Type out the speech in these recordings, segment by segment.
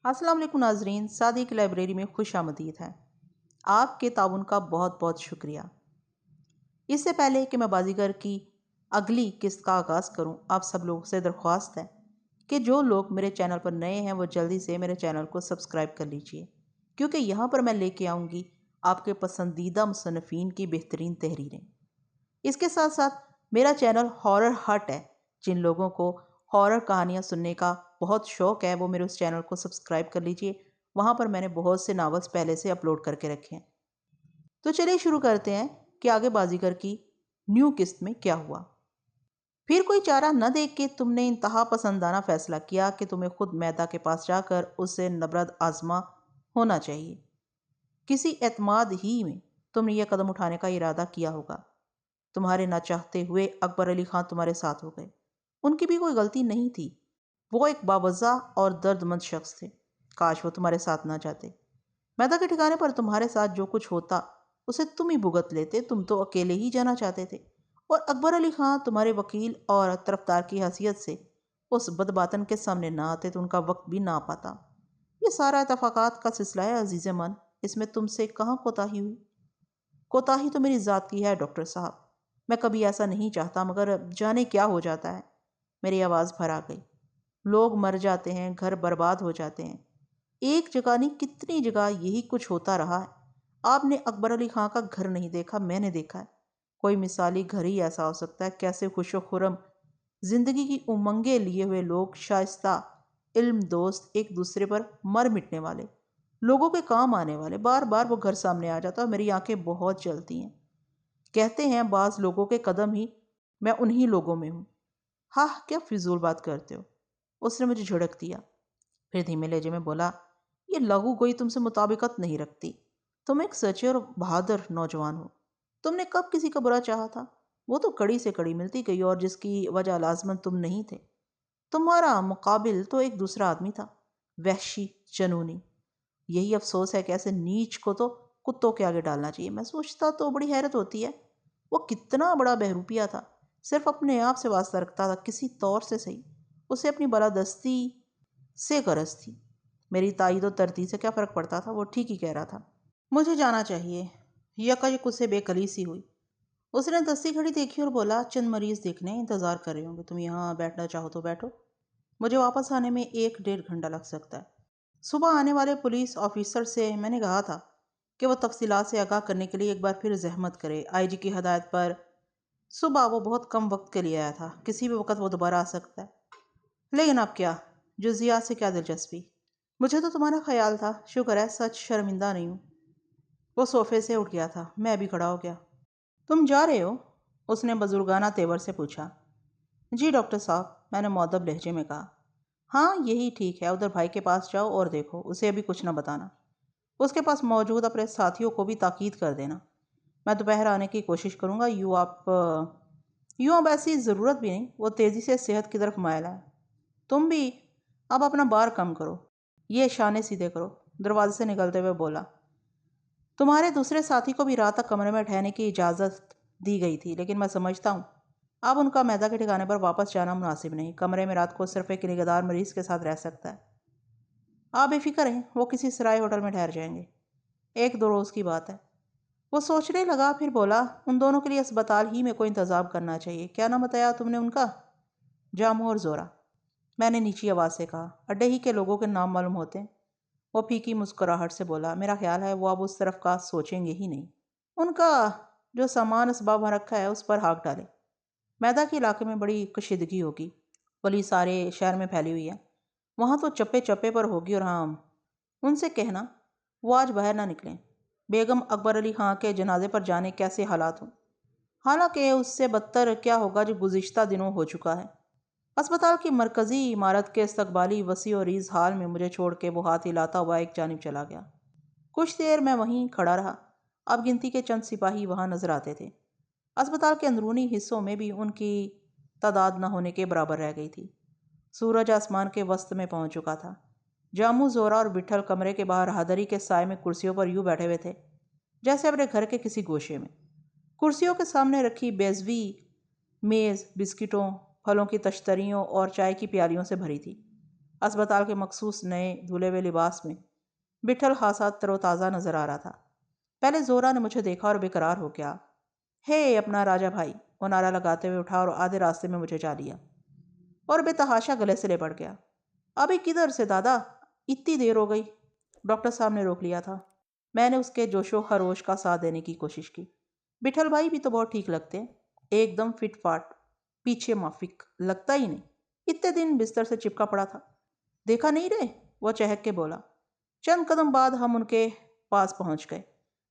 السلام علیکم ناظرین، صادق لائبریری میں خوش آمدید ہے۔ آپ کے تعاون کا بہت بہت شکریہ۔ اس سے پہلے کہ میں بازیگر کی اگلی قسط کا آغاز کروں، آپ سب لوگوں سے درخواست ہے کہ جو لوگ میرے چینل پر نئے ہیں وہ جلدی سے میرے چینل کو سبسکرائب کر لیجئے، کیونکہ یہاں پر میں لے کے آؤں گی آپ کے پسندیدہ مصنفین کی بہترین تحریریں۔ اس کے ساتھ ساتھ میرا چینل ہارر ہٹ ہے۔ جن لوگوں کو ہارر کہانیاں سننے کا بہت شوق ہے وہ میرے اس چینل کو سبسکرائب کر لیجئے۔ وہاں پر میں نے بہت سے ناولز پہلے سے اپلوڈ کر کے رکھے ہیں۔ تو چلیے شروع کرتے ہیں کہ آگے بازیگر کی نیو قسط میں کیا ہوا۔ پھر کوئی چارہ نہ دیکھ کے تم نے انتہا پسندانہ فیصلہ کیا کہ تمہیں خود میدا کے پاس جا کر اس سے نبرد آزما ہونا چاہیے۔ کسی اعتماد ہی میں تم نے یہ قدم اٹھانے کا ارادہ کیا ہوگا۔ تمہارے نہ چاہتے ہوئے اکبر علی خان تمہارے ساتھ ہو گئے۔ ان کی بھی کوئی غلطی نہیں تھی، وہ ایک باوضع اور درد مند شخص تھے۔ کاش وہ تمہارے ساتھ نہ جاتے۔ میدا کے ٹھکانے پر تمہارے ساتھ جو کچھ ہوتا اسے تم ہی بھگت لیتے، تم تو اکیلے ہی جانا چاہتے تھے، اور اکبر علی خان تمہارے وکیل اور طرفدار کی حیثیت سے اس بدباطن کے سامنے نہ آتے تو ان کا وقت بھی نہ آ پاتا۔ یہ سارا اتفاقات کا سلسلہ ہے عزیز من، اس میں تم سے کہاں کوتاہی ہوئی؟ کوتاہی تو میری ذات کی ہے ڈاکٹر صاحب، میں کبھی ایسا نہیں چاہتا، مگر جانے کیا ہو جاتا ہے۔ میری آواز بھر آ گئی۔ لوگ مر جاتے ہیں، گھر برباد ہو جاتے ہیں، ایک جگہ نہیں کتنی جگہ یہی کچھ ہوتا رہا ہے۔ آپ نے اکبر علی خان کا گھر نہیں دیکھا، میں نے دیکھا ہے۔ کوئی مثالی گھر ہی ایسا ہو سکتا ہے، کیسے خوش و خرم زندگی کی امنگیں لیے ہوئے لوگ، شائستہ علم دوست، ایک دوسرے پر مر مٹنے والے، لوگوں کے کام آنے والے، بار بار وہ گھر سامنے آ جاتا اور میری آنکھیں بہت جلتی ہیں۔ کہتے ہیں بعض لوگوں کے قدم ہی میں انہی لوگوں میں ہوں۔ ہاں کیا فضول بات کرتے ہو؟ اس نے مجھے جھڑک دیا، پھر دھیمے لہجے میں بولا، یہ لغو گوئی تم سے مطابقت نہیں رکھتی۔ تم ایک سچے اور بہادر نوجوان ہو۔ تم نے کب کسی کا برا چاہا تھا؟ وہ تو کڑی سے کڑی ملتی گئی، اور جس کی وجہ لازماً تم نہیں تھے۔ تمہارا مقابل تو ایک دوسرا آدمی تھا، وحشی، جنونی۔ یہی افسوس ہے کہ ایسے نیچ کو تو کتوں کے آگے ڈالنا چاہیے۔ میں سوچتا تو بڑی حیرت ہوتی ہے، وہ کتنا بڑا بہروپیہ تھا، صرف اپنے آپ سے واسطہ رکھتا تھا، کسی طور سے صحیح، اسے اپنی بالادستی سے غرض تھی۔ میری تائید و تردید سے کیا فرق پڑتا تھا، وہ ٹھیک ہی کہہ رہا تھا۔ مجھے جانا چاہیے۔ یکایک اسے بے کلی سی ہوئی۔ اس نے دستی گھڑی دیکھی اور بولا، چند مریض دیکھنے انتظار کر رہے ہوں گے، تم یہاں بیٹھنا چاہو تو بیٹھو، مجھے واپس آنے میں 1-1.5 گھنٹہ لگ سکتا ہے۔ صبح آنے والے پولیس آفیسر سے میں نے کہا تھا کہ وہ تفصیلات سے آگاہ کرنے کے لیے ایک بار پھر زحمت کرے۔ آئی جی کی ہدایت پر صبح وہ بہت کم وقت کے لیے آیا تھا، کسی بھی وقت وہ دوبارہ آ سکتا ہے۔ لیکن اب کیا، جزیات سے کیا دلچسپی؟ مجھے تو تمہارا خیال تھا، شکر ہے سچ شرمندہ نہیں ہوں۔ وہ صوفے سے اٹھ گیا تھا، میں بھی کھڑا ہو گیا۔ تم جا رہے ہو؟ اس نے بزرگانہ تیور سے پوچھا۔ جی ڈاکٹر صاحب، میں نے مؤدب لہجے میں کہا۔ ہاں یہی ٹھیک ہے، ادھر بھائی کے پاس جاؤ اور دیکھو، اسے ابھی کچھ نہ بتانا۔ اس کے پاس موجود اپنے ساتھیوں کو بھی تاکید کر دینا۔ میں دوپہر آنے کی کوشش کروں گا۔ یوں اب ایسی ضرورت بھی نہیں، وہ تیزی سے صحت کی طرف مائل ہے۔ تم بھی اب اپنا بار کم کرو، یہ شانے سیدھے کرو۔ دروازے سے نکلتے ہوئے بولا، تمہارے دوسرے ساتھی کو بھی رات تک کمرے میں ٹھہرنے کی اجازت دی گئی تھی، لیکن میں سمجھتا ہوں اب ان کا میدا کے ٹھکانے پر واپس جانا مناسب نہیں۔ کمرے میں رات کو صرف ایک نگہدار مریض کے ساتھ رہ سکتا ہے۔ آپ بے فکر ہیں، وہ کسی سرائے ہوٹل میں ٹھہر جائیں گے، 1-2 روز کی بات ہے۔ وہ سوچنے لگا، پھر بولا، ان دونوں کے لیے اسپتال ہی میں کوئی انتظام کرنا چاہیے۔ کیا نام بتایا تم نے ان کا؟ جامو اور زورا، میں نے نیچی آواز سے کہا۔ اڈے ہی کے لوگوں کے نام معلوم ہوتے ہیں۔ وہ پھیکی مسکراہٹ سے بولا، میرا خیال ہے وہ اب اس طرف کا سوچیں گے ہی نہیں۔ ان کا جو سامان اسباب وہاں رکھا ہے اس پر ہاتھ ڈالے۔ میدا کے علاقے میں بڑی کشیدگی ہوگی، پولیس سارے شہر میں پھیلی ہوئی ہے، وہاں تو چپے چپے پر ہوگی۔ اور ہاں، ان سے کہنا وہ آج باہر نہ نکلیں۔ بیگم اکبر علی خان کے جنازے پر جانے کیسے حالات ہوں، حالانکہ اس سے بدتر کیا ہوگا جو گزشتہ دنوں ہو چکا ہے۔ اسپتال کی مرکزی عمارت کے استقبالی وسیع و ریز ہال میں مجھے چھوڑ کے وہ ہاتھ ہلاتا ہوا ایک جانب چلا گیا۔ کچھ دیر میں وہیں کھڑا رہا۔ اب گنتی کے چند سپاہی وہاں نظر آتے تھے۔ اسپتال کے اندرونی حصوں میں بھی ان کی تعداد نہ ہونے کے برابر رہ گئی تھی۔ سورج آسمان کے وسط میں پہنچ چکا تھا۔ جامو، زورا اور بٹھل کمرے کے باہر راہدری کے سائے میں کرسیوں پر یوں بیٹھے ہوئے تھے جیسے اپنے گھر کے کسی گوشے میں۔ کرسیوں کے سامنے رکھی بیضوی میز بسکٹوں، پھلوں کی تشتریوں اور چائے کی پیالیوں سے بھری تھی۔ اسپتال کے مخصوص نئے دھلے ہوئے لباس میں بٹھل خاصا تر و تازہ نظر آ رہا تھا۔ پہلے زورا نے مجھے دیکھا اور بے قرار ہو گیا۔ ہے اپنا راجہ بھائی، وہ نعرہ لگاتے ہوئے اٹھا اور آدھے راستے میں مجھے جا لیا اور بے تحاشا گلے سے لپٹ گیا۔ ابھی کدھر سے دادا؟ اتنی دیر ہو گئی۔ ڈاکٹر صاحب نے روک لیا تھا۔ میں نے اس کے جوش و خروش کا ساتھ دینے کی کوشش کی۔ بٹھل بھائی بھی تو بہت ٹھیک لگتے ہیں، ایک دم فٹ فاٹ، پیچھے مافک لگتا ہی نہیں، اتنے دن بستر سے چپکا پڑا تھا۔ دیکھا نہیں رہے؟ وہ چہک کے بولا۔ چند قدم بعد ہم ان کے پاس پہنچ گئے۔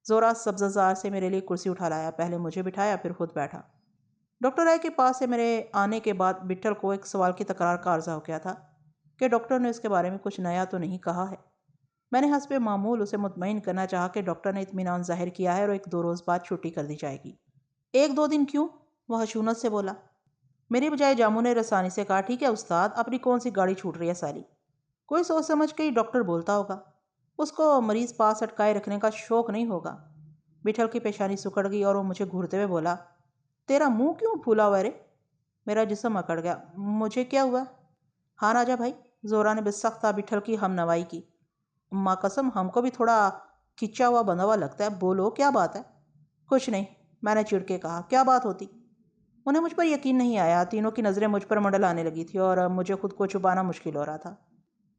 زورا سبززار سے میرے لیے کرسی اٹھا لایا، پہلے مجھے بٹھایا پھر خود بیٹھا۔ ڈاکٹر رائے کے پاس سے میرے آنے کے بعد بٹھل کو ایک سوال کی تکرار کا عرضہ ہو گیا تھا کہ ڈاکٹر نے اس کے بارے میں کچھ نیا تو نہیں کہا ہے۔ میں نے حسب معمول اسے مطمئن کرنا چاہا کہ ڈاکٹر نے اطمینان ظاہر کیا ہے اور 1-2 روز بعد چھٹی کر دی جائے گی۔ 1-2 دن کیوں؟ وہ خشونت سے بولا۔ میری بجائے جامو نے رسانی سے کہا، ٹھیک ہے استاد، اپنی کون سی گاڑی چھوٹ رہی ہے سالی؟ کوئی سوچ سمجھ کے ہی ڈاکٹر بولتا ہوگا، اس کو مریض پاس اٹکائے رکھنے کا شوق نہیں ہوگا۔ بٹھل کی پیشانی سکڑ گئی اور وہ مجھے گھورتے ہوئے بولا، تیرا منہ کیوں پھولا ہوا رے؟ میرا جسم اکڑ گیا۔ مجھے کیا ہوا؟ ہاں راجہ بھائی، زورا نے بسختہ بٹھل کی ہم نوائی کی۔ ماں قسم، ہم کو بھی تھوڑا کھچا ہوا بندھا ہوا لگتا ہے، بولو کیا بات ہے؟ کچھ نہیں، میں نے چڑ کے کہا۔ کیا بات ہوتی؟ انہیں مجھ پر یقین نہیں آیا۔ تینوں کی نظریں مجھ پر منڈل آنے لگی تھی اور مجھے خود کو چھپانا مشکل ہو رہا تھا۔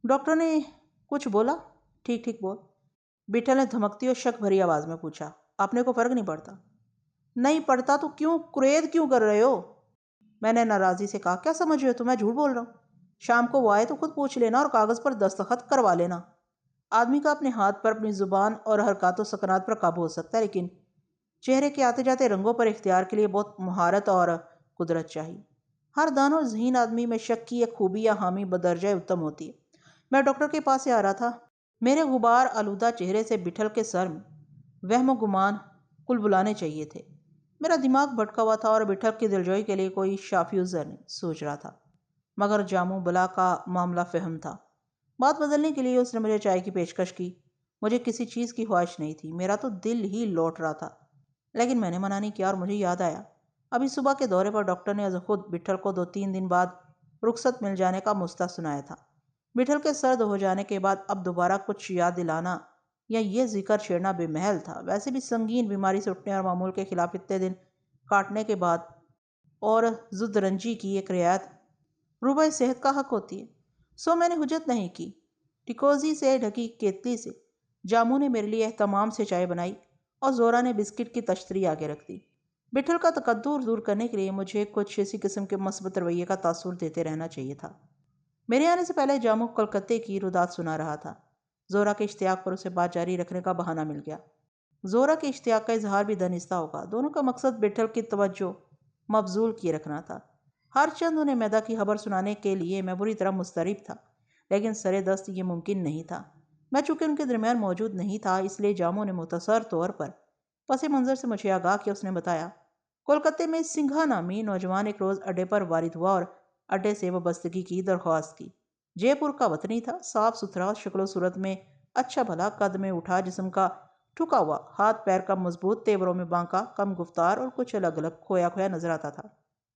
ڈاکٹر نے کچھ بولا؟ ٹھیک ٹھیک بول، بٹھل نے دھمکتی اور شک بھری آواز میں پوچھا۔ اپنے کو فرق نہیں پڑتا؟ نہیں پڑتا تو کیوں قرید کیوں کر رہے ہو؟ میں نے ناراضی سے کہا، کیا سمجھ رہے ہو تو میں جھوٹ بول رہا ہوں؟ شام کو وہ آئے تو خود پوچھ لینا اور کاغذ پر دستخط کروا لینا۔ آدمی کا اپنے ہاتھ پر، اپنی زبان اور حرکات و سکنات پر قابو ہو سکتا ہے، لیکن چہرے کے آتے جاتے رنگوں پر اختیار کے لیے بہت مہارت اور قدرت چاہیے۔ ہر دان اور ذہین آدمی میں شک کی ایک خوبی یا حامی بدرجہ اتم ہوتی ہے۔ میں ڈاکٹر کے پاس سے آ رہا تھا، میرے غبار آلودہ چہرے سے بٹھل کے سر میں وہم و گمان کل بلانے چاہیے تھے۔ میرا دماغ بھٹکا ہوا تھا اور بٹھل کی دلجوئی کے لیے کوئی شافی عذر نہیں سوچ رہا تھا، مگر جامو بلا کا معاملہ فہم تھا۔ بات بدلنے کے لیے اس نے مجھے چائے کی پیشکش کی۔ مجھے کسی چیز کی خواہش نہیں تھی، میرا تو دل ہی لوٹ رہا تھا، لیکن میں نے منع نہیں کیا اور مجھے یاد آیا ابھی صبح کے دورے پر ڈاکٹر نے از خود بٹھل کو 2-3 دن بعد رخصت مل جانے کا مستہ سنایا تھا۔ بٹھل کے سرد ہو جانے کے بعد اب دوبارہ کچھ یاد دلانا یا یہ ذکر چھیڑنا بے محل تھا۔ ویسے بھی سنگین بیماری سے اٹھنے اور معمول کے خلاف اتنے دن کاٹنے کے بعد اور زد رنجی کی ایک رعایت روبہ صحت کا حق ہوتی ہے، سو میں نے حجت نہیں کی۔ ٹیکوزی سے ڈھکی کیتلی سے جامو نے میرے لیے اہتمام سے چائے بنائی اور زورا نے بسکٹ کی تشتری آگے رکھ دی۔ بٹھل کا تکدر دور کرنے کے لیے مجھے کچھ اسی قسم کے مثبت رویے کا تاثر دیتے رہنا چاہیے تھا۔ میرے آنے سے پہلے جامو کلکتے کی رودات سنا رہا تھا۔ زورا کے اشتیاق پر اسے بات جاری رکھنے کا بہانہ مل گیا۔ زورا کے اشتیاق کا اظہار بھی دانستہ ہوگا۔ دونوں کا مقصد بٹھل کی توجہ مبذول کیے رکھنا تھا۔ ہر چند انہیں میدہ کی خبر سنانے کے لیے میں بری طرح مضطرب تھا، لیکن سرے دست یہ ممکن نہیں تھا۔ میں چونکہ ان کے درمیان موجود نہیں تھا، اس لیے جامو نے مختصر طور پر پس منظر سے مجھے آگاہ کیا۔ اس نے بتایا، کولکتے میں سنگھا نامی نوجوان ایک روز اڈے پر وارد ہوا اور اڈے سے وابستگی کی درخواست کی۔ جے پور کا وطنی تھا، صاف ستھرا، شکل و صورت میں اچھا بھلا، قد میں اٹھا، جسم کا ٹھکا ہوا، ہاتھ پیر کا مضبوط، تیوروں میں بانکا، کم گفتار اور کچھ الگ الگ کھویا کھویا نظر آتا تھا۔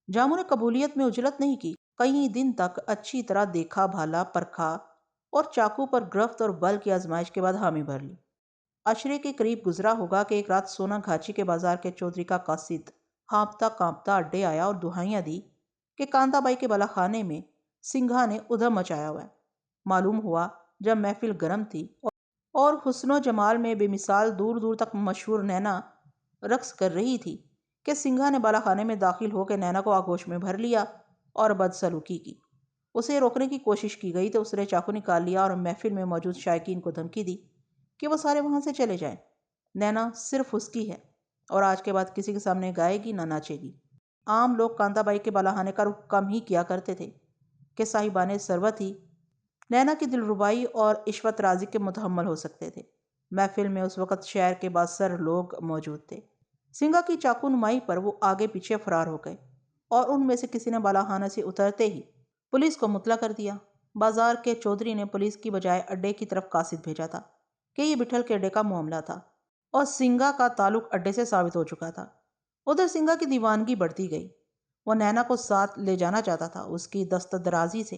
جامو نے قبولیت میں عجلت نہیں کی، کئی دن تک اچھی طرح دیکھا بھالا پرکھا اور چاقو پر گرفت اور بل کی آزمائش کے بعد حامی بھر لی۔ عشرے کے قریب گزرا ہوگا کہ ایک رات سونا گھاچی کے بازار کے چودھری کا قاصد ہانپتا کانپتا اڈے آیا اور دہائیاں دی کہ کانتا بائی کے بالا خانے میں سنگھا نے ادھم مچایا ہوا ہے۔ معلوم ہوا جب محفل گرم تھی اور حسن و جمال میں بے مثال دور دور تک مشہور نینا رقص کر رہی تھی کہ سنگھا نے بالا خانے میں داخل ہو کے نینا کو آغوش میں بھر لیا اور بدسلوکی کی۔ اسے روکنے کی کوشش کی گئی تو اس نے چاقو نکال لیا اور محفل میں موجود شائقین کو دھمکی دی کہ وہ سارے وہاں سے چلے جائیں۔ نینا صرف اس کی ہے اور آج کے بعد کسی کے سامنے گائے گی نہ ناچے گی۔ عام لوگ کانتا بائی کے بالا خانے کا رخ کم ہی کیا کرتے تھے کہ صاحبان ثروت ہی نینا کی دلربائی اور عشوت رازی کے متحمل ہو سکتے تھے۔ محفل میں اس وقت شہر کے بااثر لوگ موجود تھے۔ سنگھا کی چاقو نمائی پر وہ آگے پیچھے فرار ہو گئے اور ان میں سے کسی نے بالا خانہ سے اترتے ہی پولیس کو مطلع کر دیا۔ بازار کے چودھری نے پولیس کی بجائے اڈے کی طرف قاصد بھیجا تھا کہ یہ بٹھل کے اڈے کا معاملہ تھا اور سنگھا کا تعلق اڈے سے ثابت ہو چکا تھا۔ ادھر سنگھا کی دیوانگی بڑھتی گئی، وہ نینا کو ساتھ لے جانا چاہتا تھا۔ اس کی دست درازی سے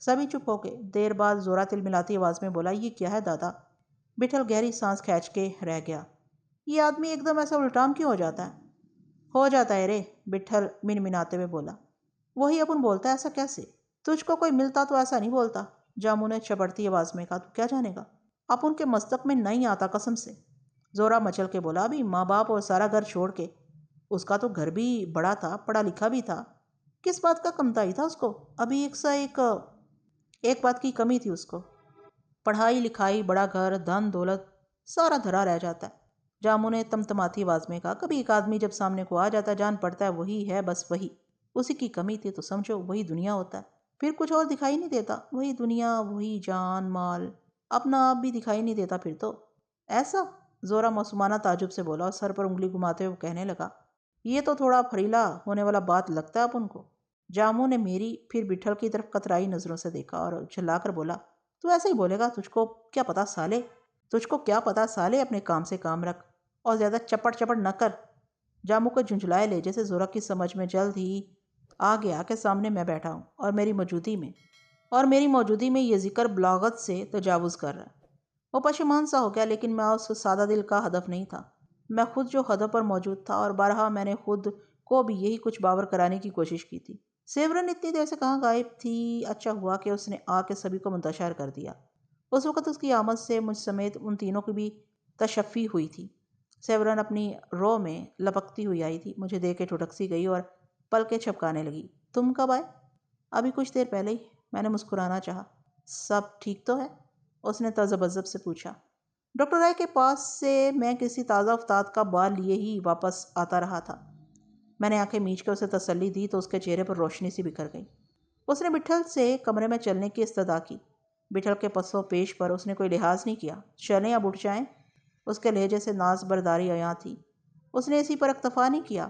سبھی چپ ہو گئے۔ دیر بعد زورا تل ملاتی آواز میں بولا، یہ کیا ہے دادا؟ بٹھل گہری سانس کھینچ کے رہ گیا۔ یہ آدمی ایک دم ایسا الٹام کیوں ہو جاتا ہے؟ ہو جاتا ہے رے، بٹھل منمناتے ہوئے بولا۔ وہی اپن بولتا ہے، ایسا کیسے؟ تجھ کو کوئی ملتا تو ایسا نہیں بولتا، جامو نے چپڑتی آواز میں کہا۔ تو کیا جانے گا؟ اپن کے مستق میں نہیں آتا قسم سے، زورا مچل کے بولا۔ ابھی ماں باپ اور سارا گھر چھوڑ کے، اس کا تو گھر بھی بڑا تھا، پڑھا لکھا بھی تھا، کس بات کا کمتائی تھا اس کو؟ ابھی ایک بات کی کمی تھی اس کو، پڑھائی لکھائی، بڑا گھر، دھن دولت، سارا دھرا رہ جاتا ہے۔ جامو نے تمتماتی آواز میں کہا۔ کبھی ایک آدمی جب سامنے کو آ جاتا ہے، جان پڑتا ہے وہی ہے، بس وہی اسی کی کمی تھی، تو سمجھو وہی دنیا ہوتا ہے، پھر کچھ اور دکھائی نہیں دیتا، وہی دنیا، وہی جان مال، اپنا آپ بھی دکھائی نہیں دیتا پھر تو۔ ایسا؟ زورا معصومانہ تعجب سے بولا اور سر پر انگلی گھماتے ہوئے کہنے لگا، یہ تو تھوڑا پھریلا ہونے والا بات لگتا ہے اپن کو۔ جامو نے میری پھر بٹھل کی طرف کترائی نظروں سے دیکھا اور جھلا کر بولا، تو ایسے ہی بولے گا، تجھ کو کیا پتا سالے، تجھ کو کیا پتا سالے، اپنے کام سے کام رکھ اور زیادہ چپڑ چپڑ نہ کر۔ جامو کو جھنجھلائے لہجے سے زورا کی سمجھ میں جلد ہی آ گیا کہ سامنے میں بیٹھا ہوں اور میری موجودی میں یہ ذکر بلاغت سے تجاوز کر رہا ہے۔ وہ پشیمان سا ہو گیا، لیکن میں اس سادہ دل کا ہدف نہیں تھا، میں خود جو ہدف پر موجود تھا، اور بارہا میں نے خود کو بھی یہی کچھ باور کرانے کی کوشش کی تھی۔ سیورن اتنی دیر سے کہاں غائب تھی؟ اچھا ہوا کہ اس نے آ کے سبھی کو منتشر کر دیا۔ اس وقت اس کی آمد سے مجھ سمیت ان تینوں کی بھی تشفی ہوئی تھی۔ سیورن اپنی رو میں لپکتی ہوئی آئی تھی، مجھے دیکھ کے ٹھٹک سی گئی اور پلکیں چھپکانے لگی۔ تم کب آئے؟ ابھی کچھ دیر پہلے ہی، میں نے مسکرانا چاہا۔ سب ٹھیک تو ہے؟ اس نے تذبذب سے پوچھا۔ ڈاکٹر رائے کے پاس سے میں کسی تازہ افتاد کا بال لیے ہی واپس آتا رہا تھا۔ میں نے آنکھیں میچ کر اسے تسلی دی تو اس کے چہرے پر روشنی سی بکھر گئی۔ اس نے بٹھل سے کمرے میں چلنے کی استدعا کی۔ بٹھل کے پس و پیش پر اس نے کوئی لحاظ نہیں کیا۔ چلیں اب اٹھ جائیں، اس کے لہجے سے ناز برداری عیاں تھی۔ اس نے اسی پر اکتفا نہیں کیا،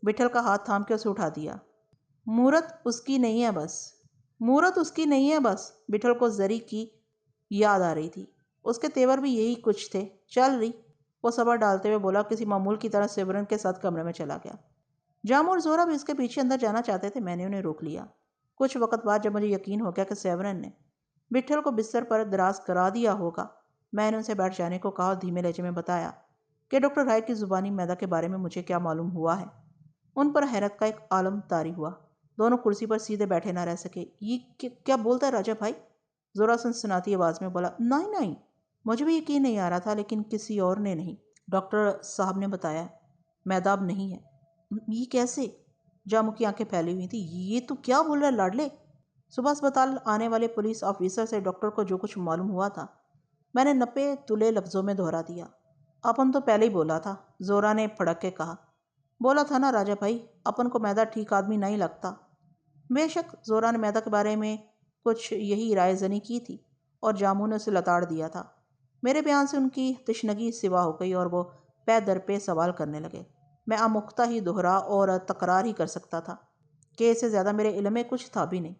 بٹھل کا ہاتھ تھام کے اسے اٹھا دیا۔ مورت اس کی نہیں ہے بس، بٹھل کو زری کی یاد آ رہی تھی۔ اس کے تیور بھی یہی کچھ تھے۔ چل رہی، وہ صبر ڈالتے ہوئے بولا، کسی معمول کی طرح سیورن کے ساتھ کمرے میں چلا گیا۔ جامو اور زورا بھی اس کے پیچھے اندر جانا چاہتے تھے، میں نے انہیں روک لیا۔ کچھ وقت بعد جب مجھے یقین ہو گیا کہ سیورن نے بٹھل کو بستر پر دراز کرا دیا ہوگا، میں نے ان سے بیٹھ جانے کو کہا اور دھیمے لہجے میں بتایا کہ ڈاکٹر رائے کی زبانی میدہ کے بارے میں مجھے کیا معلوم ہوا ہے۔ ان پر حیرت کا ایک عالم طاری ہوا، دونوں کرسی پر سیدھے بیٹھے نہ رہ سکے۔ یہ کیا بولتا ہے راجا بھائی؟ زورا سنسناتی آواز میں بولا۔ نہیں، مجھے بھی یقین نہیں آ رہا تھا، لیکن کسی اور نے نہیں، ڈاکٹر صاحب نے بتایا، میدہ اب نہیں ہے۔ یہ کیسے؟ جامو کی آنکھیں پھیلی ہوئی تھی۔ یہ تو کیا بول رہا ہے لاڈلے؟ صبح اسپتال آنے والے پولیس آفیسر سے ڈاکٹر کو جو کچھ معلوم ہوا تھا، میں نے نپے تلے لفظوں میں دہرا دیا۔ اپن تو پہلے ہی بولا تھا، زورا نے پھڑک کے کہا۔ بولا تھا نا راجا بھائی، اپن کو میدہ ٹھیک آدمی نہیں لگتا۔ بے شک، زورا نے میدہ کے بارے میں کچھ یہی رائے زنی کی تھی اور جامو نے اسے لتاڑ دیا تھا۔ میرے بیان سے ان کی تشنگی سوا ہو گئی اور وہ پے در پہ سوال کرنے لگے۔ میں آموختہ ہی دہرا اور تکرار ہی کر سکتا تھا کہ اس سے زیادہ میرے علم میں کچھ تھا بھی نہیں۔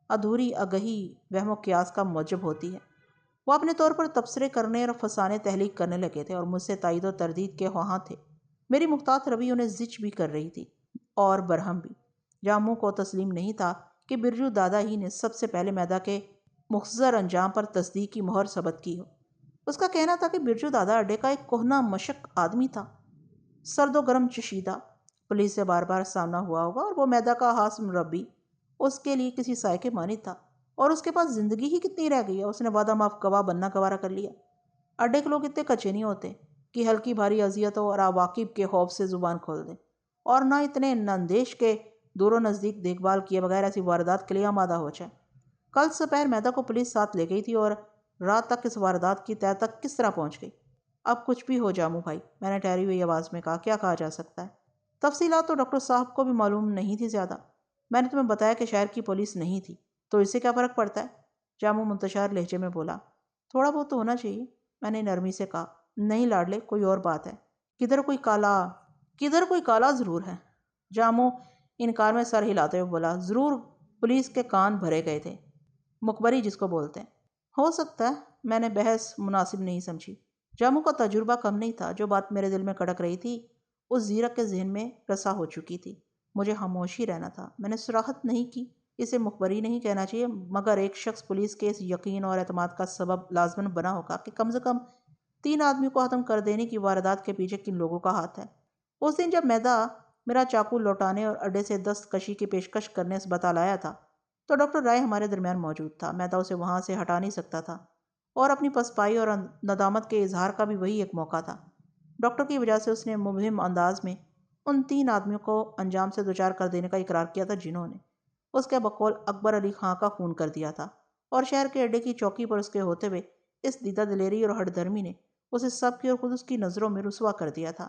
ادھوری آگہی وہم و قیاس کا موجب ہوتی ہے۔ وہ اپنے طور پر تبصرے کرنے اور فسانے تحلیق کرنے لگے تھے اور مجھ سے تائید و تردید کے خواہاں تھے۔ میری محتاط روی انہیں زچ بھی کر رہی تھی اور برہم بھی۔ جاموں کو تسلیم نہیں تھا کہ برجو دادا ہی نے سب سے پہلے میدہ کے مختصر انجام پر تصدیق کی مہر ثبت کی ہو۔ اس کا کہنا تھا کہ برجو دادا اڈے کا ایک کہنہ مشق آدمی تھا، سرد و گرم چشیدہ، پولیس سے بار بار سامنا ہوا ہوگا، اور وہ میدہ کا خاص مربی اس کے لیے کسی سائے کے مانند تھا، اور اس کے پاس زندگی ہی کتنی رہ گئی ہے، اس نے وعدہ معاف گواہ بننا گوارا کر لیا۔ اڈے کے لوگ اتنے کچے نہیں ہوتے کہ ہلکی بھاری اذیتوں اور عواقب کے خوف سے زبان کھول دیں، اور نہ اتنے ناندیش کے دور و نزدیک دیکھ بھال کیے بغیر ایسی واردات کے لیے آمادہ ہو جائے۔ کل سپہر میدہ کو پولیس ساتھ لے گئی تھی اور رات تک اس واردات کی تہہ تک کس طرح پہنچ گئی؟ اب کچھ بھی ہو جامو بھائی، میں نے ٹھہری ہوئی آواز میں کہا، کیا کہا جا سکتا ہے؟ تفصیلات تو ڈاکٹر صاحب کو بھی معلوم نہیں تھی زیادہ۔ میں نے تمہیں بتایا کہ شہر کی پولیس نہیں تھی، تو اس سے کیا فرق پڑتا ہے؟ جامو منتشار لہجے میں بولا۔ تھوڑا بہت تو ہونا چاہیے، میں نے نرمی سے کہا۔ نہیں لاڈلے، کوئی اور بات ہے، کدھر کوئی کالا ضرور ہے، جامو انکار میں سر ہلاتے ہوئے بولا۔ ضرور پولیس کے کان بھرے گئے تھے، مخبری جس کو بولتے ہیں۔ ہو سکتا ہے، میں نے بحث مناسب نہیں سمجھی۔ جامو کا تجربہ کم نہیں تھا، جو بات میرے دل میں کڑک رہی تھی اس زیرک کے ذہن میں رسا ہو چکی تھی۔ مجھے خاموش ہی رہنا تھا، میں نے صراحت نہیں کی اسے مخبری نہیں کہنا چاہیے، مگر ایک شخص پولیس کے اس یقین اور اعتماد کا سبب لازماً بنا ہوگا کہ کم سے کم 3 آدمیوں کو ختم کر دینے کی واردات کے پیچھے کن لوگوں کا ہاتھ ہے۔ اس دن جب میدا میرا چاقو لوٹانے اور اڈے سے دستکشی کی پیشکش کرنے اسپتال آیا تھا تو ڈاکٹر رائے ہمارے درمیان موجود تھا۔ میدا اسے وہاں سے ہٹا نہیں سکتا تھا اور اپنی پسپائی اور ندامت کے اظہار کا بھی وہی ایک موقع تھا۔ ڈاکٹر کی وجہ سے اس نے مبہم انداز میں ان 3 آدمیوں کو انجام سے دوچار کر دینے کا اقرار کیا تھا جنہوں نے اس کے بقول اکبر علی خان کا خون کر دیا تھا، اور شہر کے اڈے کی چوکی پر اس کے ہوتے ہوئے اس دیدہ دلیری اور ہٹ دھرمی نے اسے سب کی اور خود اس کی نظروں میں رسوا کر دیا تھا۔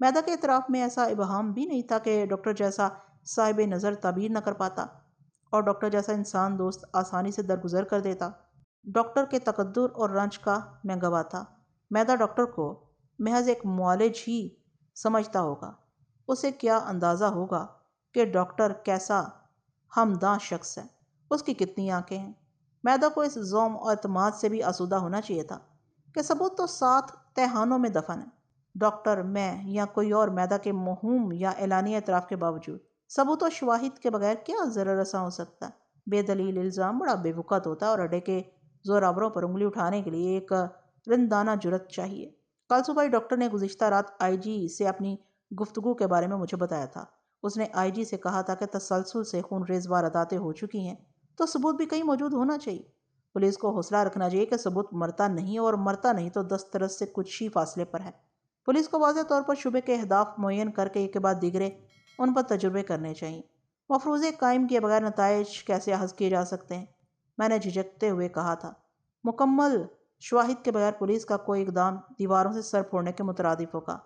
میدا کے اعتراف میں ایسا ابہام بھی نہیں تھا کہ ڈاکٹر جیسا صاحب نظر تعبیر نہ کر پاتا اور ڈاکٹر جیسا انسان دوست آسانی سے درگزر کر دیتا۔ ڈاکٹر کے تقدر اور رنج کا میں گواہ تھا۔ میدا ڈاکٹر کو محض ایک معالج ہی سمجھتا ہوگا، اسے کیا اندازہ ہوگا کہ ڈاکٹر کیسا ہمداں شخص ہے، اس کی کتنی آنکھیں ہیں۔ میدا کو اس ذوم اور اعتماد سے بھی آسودہ ہونا چاہیے تھا کہ ثبوت تو 7 تہھانوں میں دفن ہے۔ ڈاکٹر، میں یا کوئی اور میدا کے موہوم یا اعلانیہ اعتراف کے باوجود ثبوت و شواہد کے بغیر کیا ضرر رساں ہو سکتا ہے؟ بے دلیل الزام بڑا بے وقت ہوتا ہے اور اڈے کے زوراوروں پر انگلی اٹھانے کے لیے ایک رندانہ جرت چاہیے۔ کل صبح ڈاکٹر نے گزشتہ رات آئی جی سے اپنی گفتگو کے بارے میں مجھے بتایا تھا۔ اس نے آئی جی سے کہا تھا کہ تسلسل سے خون ریز وارداتیں ہو چکی ہیں تو ثبوت بھی کہیں موجود ہونا چاہیے۔ پولیس کو حوصلہ رکھنا چاہیے کہ ثبوت مرتا نہیں، اور مرتا نہیں تو دسترس سے کچھ ہی فاصلے پر ہے۔ پولیس کو واضح طور پر شبے کے اہداف معین کر کے ایک کے بعد دیگرے ان پر تجربے کرنے چاہیے۔ مفروضے قائم کیے بغیر نتائج کیسے اخذ کیے جا سکتے ہیں؟ میں نے جھجکتے ہوئے کہا تھا۔ مکمل شواہد کے بغیر پولیس کا کوئی اقدام دیواروں سے سر پھوڑنے کے مترادف ہوگا۔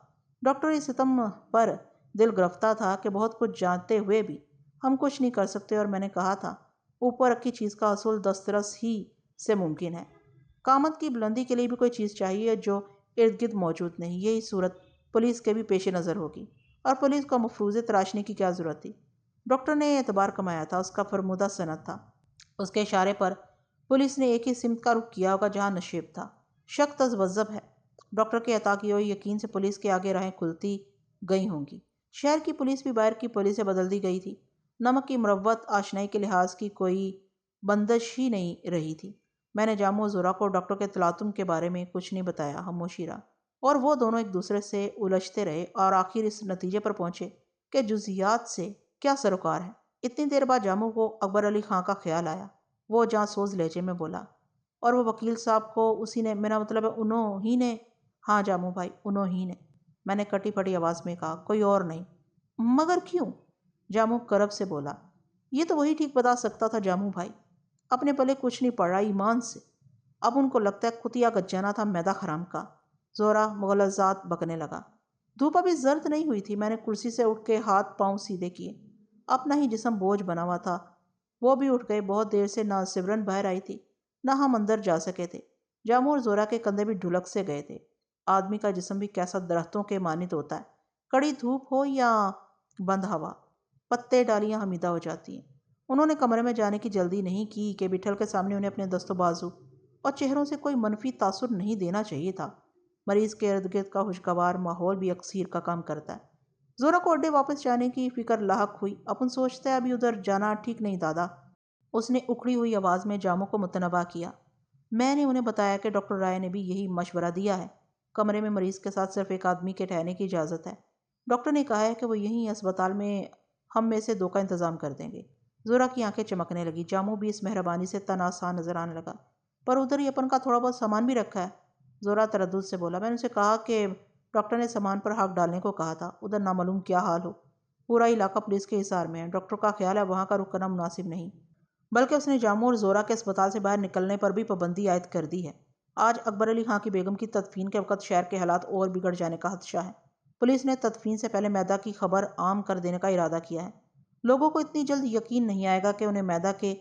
ڈاکٹر اس ستم پر دل گرفتہ تھا کہ بہت کچھ جانتے ہوئے بھی ہم کچھ نہیں کر سکتے، اور میں نے کہا تھا اوپر رکھی چیز کا حصول دسترس ہی سے ممکن ہے۔ قامت کی بلندی کے لیے بھی کوئی چیز چاہیے جو ارد گرد موجود نہیں۔ یہی صورت پولیس کے بھی پیش نظر ہوگی، اور پولیس کو مفروضے تراشنے کی کیا ضرورت تھی؟ ڈاکٹر نے اعتبار کمایا تھا، اس کا فرمودہ صنعت تھا۔ اس کے اشارے پر پولیس نے ایک ہی سمت کا رخ کیا ہوگا جہاں نشیب تھا۔ شک تذبذب ہے۔ ڈاکٹر کے عطا کیے ہوئے یقین سے پولیس کے آگے راہیں کھلتی گئی ہوں گی۔ شہر کی پولیس بھی باہر کی پولیس سے بدل دی گئی تھی۔ نمک کی مروت آشنائی کے لحاظ کی کوئی بندش ہی نہیں رہی تھی۔ میں نے جامو اور زورا کو ڈاکٹر کے تلاطم کے بارے میں کچھ نہیں بتایا، خاموشی رہا، اور وہ دونوں ایک دوسرے سے الجھتے رہے اور آخر اس نتیجے پر پہنچے کہ جزیات سے کیا سروکار ہے۔ اتنی دیر بعد جامو کو اکبر علی خان کا خیال آیا۔ وہ جاں سوز لہجے میں بولا، اور وہ وکیل صاحب کو اسی نے، میرا مطلب ہے انہوں ہی نے؟ ہاں جامو بھائی، انہوں ہی نے، میں نے کٹی پھٹی آواز میں کہا، کوئی اور نہیں۔ مگر کیوں؟ جامو کرب سے بولا، یہ تو وہی ٹھیک بتا سکتا تھا جامو بھائی، اپنے پلے کچھ نہیں پڑ رہا ایمان سے۔ اب ان کو لگتا ہے کتیا گجانا تھا میدا خرام کا۔ زورا مغلظات بکنے لگا۔ دھوپ ابھی زرد نہیں ہوئی تھی۔ میں نے کرسی سے اٹھ کے ہاتھ پاؤں سیدھے کیے۔ اپنا ہی جسم بوجھ بنا ہوا تھا۔ وہ بھی اٹھ گئے۔ بہت دیر سے نہ سمرن باہر آئی تھی نہ ہم اندر جا سکے تھے۔ جامو اور زورا کے کندھے بھی ڈھلک سے گئے تھے۔ آدمی کا جسم بھی کیسا درختوں کے مانند ہوتا ہے، کڑی دھوپ ہو یا بند ہوا، پتے ڈالیاں حمیدہ ہو جاتی ہیں۔ انہوں نے کمرے میں جانے کی جلدی نہیں کی کہ بٹھل کے سامنے انہیں اپنے دست و بازو اور چہروں سے کوئی منفی تاثر نہیں دینا چاہیے تھا۔ مریض کے ارد گرد کا خوشگوار ماحول بھی اکسیر کا کام کرتا ہے۔ زورا کو اڈے واپس جانے کی فکر لاحق ہوئی۔ اپن سوچتا ہے ابھی ادھر جانا ٹھیک نہیں دادا، اس نے اکھڑی ہوئی آواز میں جاموں کو متنبہ کیا۔ میں نے انہیں بتایا کہ ڈاکٹر رائے نے بھی یہی مشورہ دیا ہے۔ کمرے میں مریض کے ساتھ صرف ایک آدمی کے ٹھہرنے کی اجازت ہے۔ ڈاکٹر نے کہا ہے کہ وہ یہیں اسپتال میں ہم میں سے 2 کا انتظام کر دیں گے۔ زورا کی آنکھیں چمکنے لگی۔ جامو بھی اس مہربانی سے تن آسان نظر آنے لگا۔ پر ادھر ہی اپن کا تھوڑا بہت سامان بھی رکھا ہے۔ زورا تردد سے بولا۔ میں نے اسے کہا کہ ڈاکٹر نے سامان پر ہاتھ ڈالنے کو کہا تھا، ادھر نامعلوم کیا حال ہو۔ پورا علاقہ پولیس کے حصار میں ہے۔ ڈاکٹر کا خیال ہے وہاں کا رخ کرنا مناسب نہیں، بلکہ اس نے جامو اور زورا کے اسپتال سے باہر نکلنے پر بھی پابندی عائد کر دی ہے۔ آج اکبر علی خان کی بیگم کی تدفین کے وقت شہر کے حالات اور بگڑ جانے کا خدشہ ہے۔ پولیس نے تدفین سے پہلے میدا کی خبر عام کر دینے کا ارادہ کیا ہے۔ لوگوں کو اتنی جلد یقین نہیں آئے گا کہ انہیں میدا کے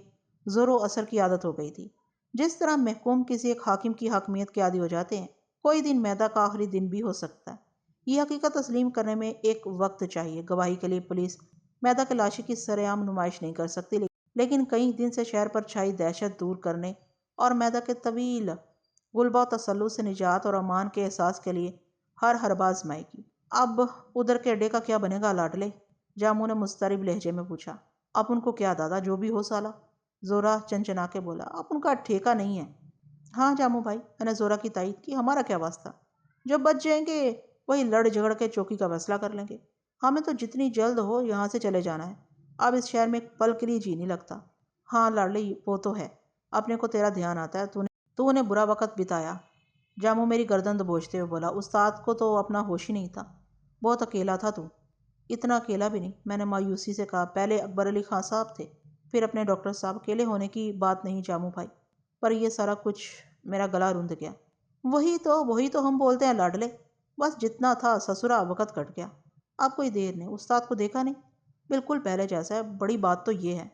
زور و اثر کی عادت ہو گئی تھی۔ جس طرح محکوم کسی ایک حاکم کی حاکمیت کے عادی ہو جاتے ہیں، کوئی دن میدا کا آخری دن بھی ہو سکتا ہے۔ یہ حقیقت تسلیم کرنے میں ایک وقت چاہیے۔ گواہی کے لیے پولیس میدا کے لاشے کی سرعام نمائش نہیں کر سکتی، لیکن کئی دن سے شہر پر چھائی دہشت دور کرنے اور میدا کے طویل غلبہ و تسلط سے نجات اور امان کے احساس کے لیے ہر حربہ آزمائے گی۔ اب ادھر کے اڈے کا کیا بنے گا لاڈلے؟ جامو نے مضطرب لہجے میں پوچھا۔ آپ ان کو کیا دادا، جو بھی ہو سالہ، زورا چنچنا کے بولا، آپ ان کا ٹھیکہ نہیں ہے۔ ہاں جامو بھائی، میں نے زورا کی تائید کی، ہمارا کیا واسطہ، جب بچ جائیں گے وہی لڑ جھگڑ کے چوکی کا فیصلہ کر لیں گے، ہمیں تو جتنی جلد ہو یہاں سے چلے جانا ہے، اب اس شہر میں ایک پل کے لیے جی نہیں لگتا۔ ہاں لاڈلی، وہ تو ہے، اپنے کو تیرا دھیان آتا ہے، تو انہیں برا وقت بتایا۔ جامو میری گردن دبوچتے ہوئے بولا، استاد کو تو اپنا ہوش ہی نہیں تھا، بہت اکیلا تھا تو۔ اتنا اکیلا بھی نہیں، میں نے مایوسی سے کہا، پہلے اکبر علی خان صاحب تھے، پھر اپنے ڈاکٹر صاحب، اکیلے ہونے کی بات نہیں جامو بھائی، پر یہ سارا کچھ میرا گلا روندھ گیا۔ وہی تو ہم بولتے ہیں لاڈلے، بس جتنا تھا سسرا وقت کٹ گیا، اب کوئی دیر نہیں۔ استاد کو دیکھا نہیں؟ بالکل پہلے جیسا ہے، بڑی بات تو یہ ہے۔